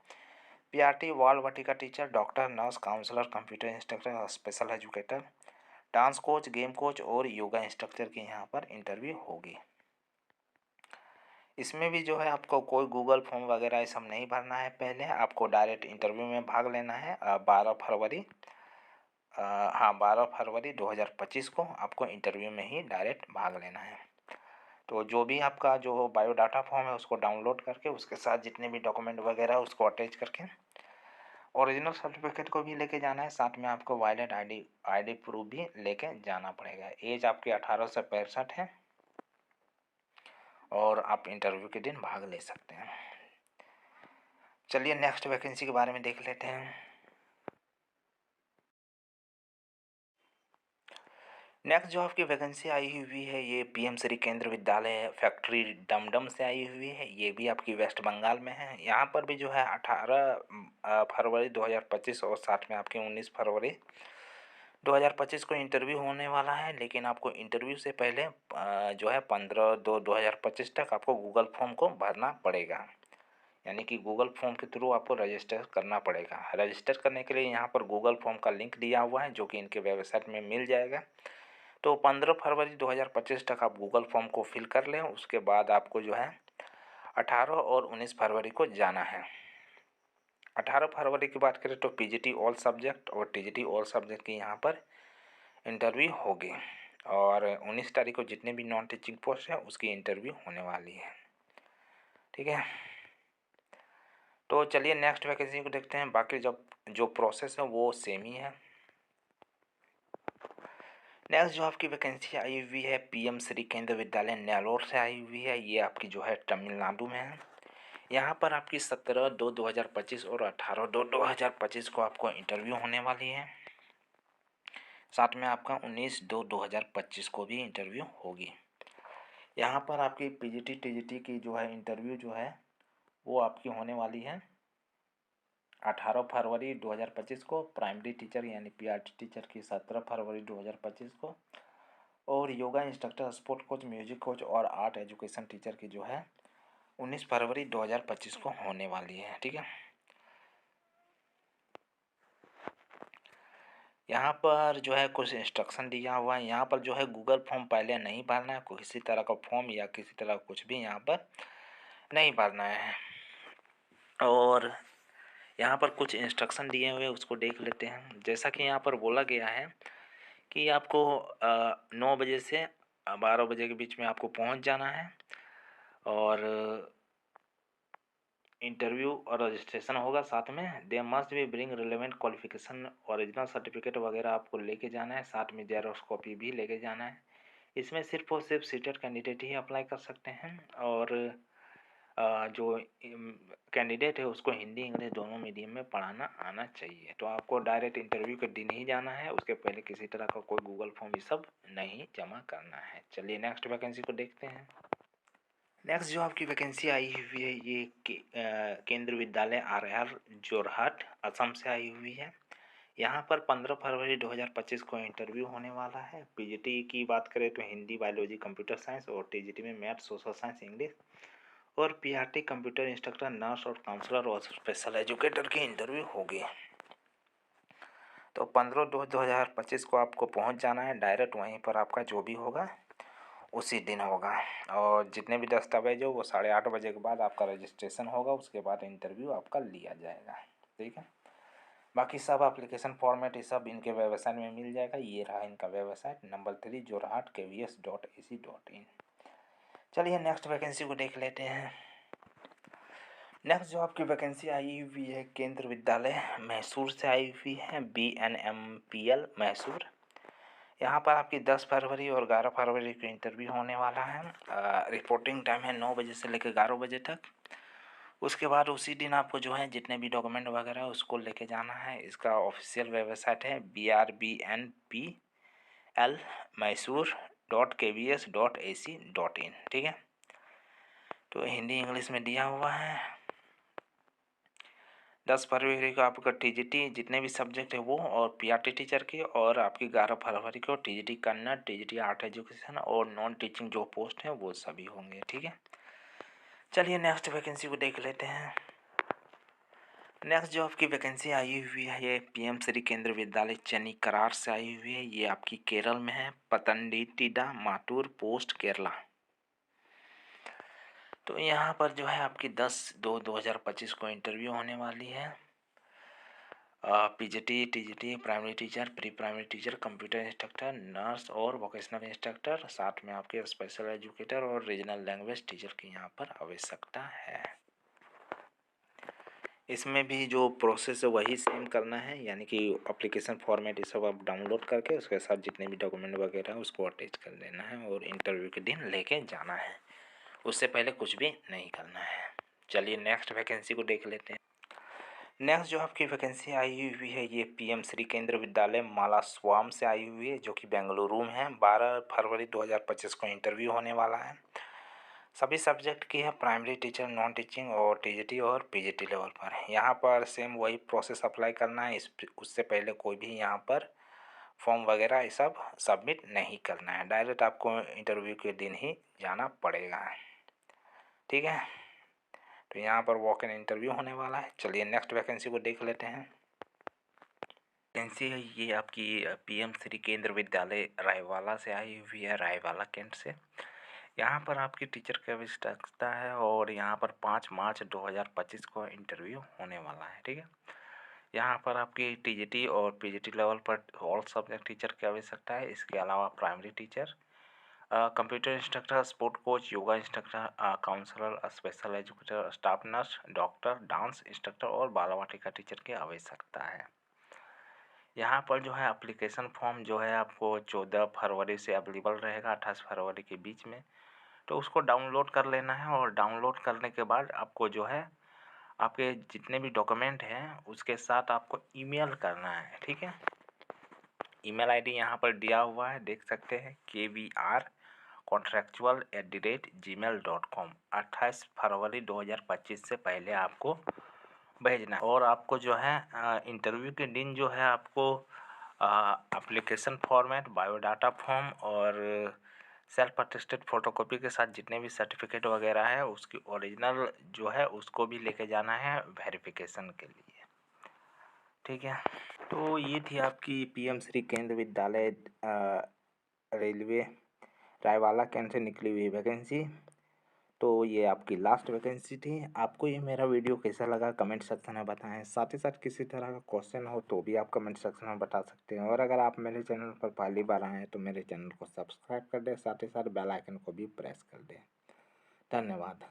पीआरटी वाल वाटिका teacher, doctor, nurse, counsellor, computer instructor और special educator, dance coach, game coach और योगा इंस्ट्रक्टर की यहाँ पर इंटरव्यू होगी। इसमें भी जो है आपको कोई गूगल फॉर्म वगैरह ये सब नहीं भरना है। पहले आपको डायरेक्ट इंटरव्यू में भाग लेना है। 12 फरवरी 2025 को आपको इंटरव्यू में ही डायरेक्ट भाग लेना है। तो जो भी आपका जो बायोडाटा फॉर्म है उसको डाउनलोड करके उसके साथ जितने भी डॉक्यूमेंट वगैरह उसको अटैच करके ओरिजिनल सर्टिफिकेट को भी लेके जाना है। साथ में आपको वैलिड आईडी प्रूफ भी लेके जाना पड़ेगा। एज आपकी 18 से 65 है और आप इंटरव्यू के दिन भाग ले सकते हैं। चलिए नेक्स्ट वैकेंसी के बारे में देख लेते हैं। नेक्स्ट जो आपकी वैकेंसी आई हुई है ये पीएम श्री केंद्र विद्यालय फैक्ट्री डमडम से आई हुई है। ये भी आपकी वेस्ट बंगाल में है। यहाँ पर भी जो है 18 फरवरी 2025 और साथ में आपके 19 फरवरी 2025 को इंटरव्यू होने वाला है। लेकिन आपको इंटरव्यू से पहले जो है 15/2/2025 तक आपको गूगल फॉर्म को भरना पड़ेगा, यानी कि गूगल फॉर्म के थ्रू आपको रजिस्टर करना पड़ेगा। रजिस्टर करने के लिए यहाँ पर गूगल फॉर्म का लिंक दिया हुआ है जो कि इनके वेबसाइट में मिल जाएगा। तो 15 फरवरी 2025 तक आप गूगल फॉर्म को फिल कर लें। उसके बाद आपको जो है 18 और 19 फरवरी को जाना है। 18 फरवरी की बात करें तो पीजीटी ऑल सब्जेक्ट और टीजीटी ऑल सब्जेक्ट की यहाँ पर इंटरव्यू होगी, और 19 तारीख को जितने भी नॉन टीचिंग पोस्ट है उसकी इंटरव्यू होने वाली है, ठीक है। तो चलिए नेक्स्ट वैकेंसी को देखते हैं। बाकी जो प्रोसेस है वो सेम ही है। नेक्स्ट जो आपकी वैकेंसी आई हुई है पीएम श्री केंद्र विद्यालय नेलोर से आई हुई है। ये आपकी जो है तमिलनाडु में है। यहाँ पर आपकी 17/2/2025 और 18/2/2025 को आपको इंटरव्यू होने वाली है। साथ में आपका 19/2/2025 को भी इंटरव्यू होगी। यहाँ पर आपकी पीजीटी टीजीटी की जो है इंटरव्यू जो है वो आपकी होने वाली है 18 फरवरी 2025 को, प्राइमरी टीचर यानी पीआरटी टीचर की 17 फरवरी 2025 को, और yoga instructor, sport coach, music coach और आर्ट एजुकेशन टीचर की जो है 19 फरवरी 2025 को होने वाली है। ठीक है, यहाँ पर जो है कुछ इंस्ट्रक्शन दिया हुआ है। यहाँ पर जो है गूगल फॉर्म पहले नहीं भरना है, किसी तरह का फॉर्म या किसी तरह कुछ भी यहाँ पर नहीं भरना है। और यहाँ पर कुछ इंस्ट्रक्शन दिए हुए उसको देख लेते हैं। जैसा कि यहाँ पर बोला गया है कि आपको 9 बजे से 12 बजे के बीच में आपको पहुँच जाना है, और इंटरव्यू और रजिस्ट्रेशन होगा साथ में। They must be bring relevant qualification, original certificate वगैरह आपको लेके जाना है, साथ में जेरॉक्स कॉपी भी लेके जाना है। इसमें सिर्फ और सिर्फ सीटेड कैंडिडेट ही अप्लाई कर सकते हैं, और जो कैंडिडेट है उसको हिंदी इंग्लिश दोनों मीडियम में पढ़ाना आना चाहिए। तो आपको डायरेक्ट इंटरव्यू के दिन ही जाना है, उसके पहले किसी तरह का कोई गूगल फॉर्म ये सब नहीं जमा करना है। चलिए नेक्स्ट वैकेंसी को देखते हैं। नेक्स्ट जो आपकी वैकेंसी आई हुई है ये केंद्रीय विद्यालय आर जोरहाट असम से आई हुई है। यहाँ पर 15 फरवरी 2025 को इंटरव्यू होने वाला है। पीजीटी की बात करें तो हिंदी, बायोलॉजी, कंप्यूटर साइंस, और टीजीटी में मैथ, सोशल साइंस, इंग्लिश, और पीआरटी कंप्यूटर इंस्ट्रक्टर, नर्स और काउंसलर और स्पेशल एजुकेटर की इंटरव्यू होगी। तो 15/2/2025 को आपको पहुँच जाना है। डायरेक्ट वहीं पर आपका जो भी होगा उसी दिन होगा, और जितने भी दस्तावेज हो वो 8:30 बजे के बाद आपका रजिस्ट्रेशन होगा, उसके बाद इंटरव्यू आपका लिया जाएगा। ठीक है, बाकी सब एप्लीकेशन फॉर्मेट ये सब इनके वेबसाइट में मिल जाएगा। ये रहा इनका वेबसाइट, नंबर 3 जोरहाट kvs.ac.in। चलिए नेक्स्ट वैकेंसी को देख लेते हैं। नेक्स्ट जो आपकी वैकेंसी आई हुई है केंद्रीय विद्यालय मैसूर से आई हुई है, BNMPL मैसूर। यहाँ पर आपकी 10 फरवरी और 11 फरवरी को इंटरव्यू होने वाला है। रिपोर्टिंग टाइम है 9 बजे से लेकर 11 बजे तक। उसके बाद उसी दिन आपको जो है जितने भी डॉक्यूमेंट वगैरह उसको लेके जाना है। इसका ऑफिशियल वेबसाइट है BRBNPL Mysore.kvs.ac.in। ठीक है, तो हिंदी इंग्लिश में दिया हुआ है। 10 फरवरी को आपका टीजीटी जितने भी सब्जेक्ट है वो, और पीआरटी टीचर की, और आपकी 11 फरवरी को TGT Kannada, TGT art education और नॉन टीचिंग जो पोस्ट हैं वो सभी होंगे। ठीक है, चलिए नेक्स्ट वैकेंसी को देख लेते हैं। नेक्स्ट जो आपकी वैकेंसी आई हुई है ये पीएम श्री केंद्रीय विद्यालय चेन्नीकरार से आई हुई है। ये आपकी केरल में है, पतनमथिट्टा मातुर पोस्ट केरला। तो यहाँ पर जो है आपकी 10/2/2025 को इंटरव्यू होने वाली है। PGT, TGT, primary teacher, pre primary teacher, computer instructor, nurse और वोकेशनल इंस्ट्रक्टर, साथ में आपके स्पेशल एजुकेटर और रीजनल लैंग्वेज टीचर की यहाँ पर आवश्यकता है। इसमें भी जो प्रोसेस है वही सेम करना है, यानी कि एप्लीकेशन फॉर्मेट ये सब आप डाउनलोड करके उसके साथ जितने भी डॉक्यूमेंट वगैरह है उसको अटैच कर देना है, और इंटरव्यू के दिन लेके जाना है। उससे पहले कुछ भी नहीं करना है। चलिए नेक्स्ट वैकेंसी को देख लेते हैं। नेक्स्ट जो आपकी वैकेंसी आई हुई है ये पीएम श्री केंद्रीय विद्यालय मालास्वाम से आई हुई है, जो कि बेंगलुरु में है। 12 फरवरी 2025 को इंटरव्यू होने वाला है। सभी सब्जेक्ट की है, प्राइमरी टीचर, नॉन टीचिंग और टीजीटी और पीजीटी लेवल पर। यहाँ पर सेम वही प्रोसेस अप्लाई करना है। उससे पहले कोई भी यहाँ पर फॉर्म वगैरह ये सब सबमिट नहीं करना है। डायरेक्ट आपको इंटरव्यू के दिन ही जाना पड़ेगा। ठीक है, तो यहाँ पर वॉक इन इंटरव्यू होने वाला है। चलिए नेक्स्ट वैकेंसी को देख लेते हैं। वैकेंसी है ये आपकी पीएम श्री केंद्र विद्यालय रायवाला से आई हुई है, रायवाला कैंट से। यहाँ पर आपकी टीचर की आवश्यकता है, और यहाँ पर 5 मार्च 2025 को इंटरव्यू होने वाला है। ठीक है, यहाँ पर आपकी टीजीटी और पीजीटी लेवल पर ऑल सब्जेक्ट टीचर की आवश्यकता है। इसके अलावा primary teacher, computer instructor, sport coach, yoga instructor, counsellor, special educator, staff nurse, doctor, dance instructor और बाल वाटिका टीचर की आवश्यकता है। यहाँ पर जो है एप्लीकेशन फॉर्म जो है आपको 14 फरवरी से अवेलेबल रहेगा, 28 फरवरी के बीच में। तो उसको डाउनलोड कर लेना है, और डाउनलोड करने के बाद आपको जो है आपके जितने भी डॉक्यूमेंट हैं उसके साथ आपको ईमेल करना है। ठीक है, ईमेल आईडी यहाँ पर दिया हुआ है, देख सकते हैं, kvr contractual@gmail.com। 28 फरवरी 2025 से पहले आपको भेजना। और आपको जो है इंटरव्यू के दिन जो है आपको एप्लीकेशन फॉर्मेट, बायोडाटा फॉर्म और सेल्फ अटेस्टेड फ़ोटोकॉपी के साथ जितने भी सर्टिफिकेट वगैरह है उसकी ओरिजिनल जो है उसको भी लेके जाना है वेरिफिकेशन के लिए। ठीक है, तो ये थी आपकी पीएम श्री केंद्रीय विद्यालय रेलवे रायवाला कैंट से निकली हुई वैकेंसी। तो ये आपकी लास्ट वैकेंसी थी। आपको ये मेरा वीडियो कैसा लगा कमेंट सेक्शन में बताएं। साथ ही साथ किसी तरह का क्वेश्चन हो तो भी आप कमेंट सेक्शन में बता सकते हैं। और अगर आप मेरे चैनल पर पहली बार आए हैं तो मेरे चैनल को सब्सक्राइब कर दें, साथ ही साथ बेल आइकन को भी प्रेस कर दें। धन्यवाद।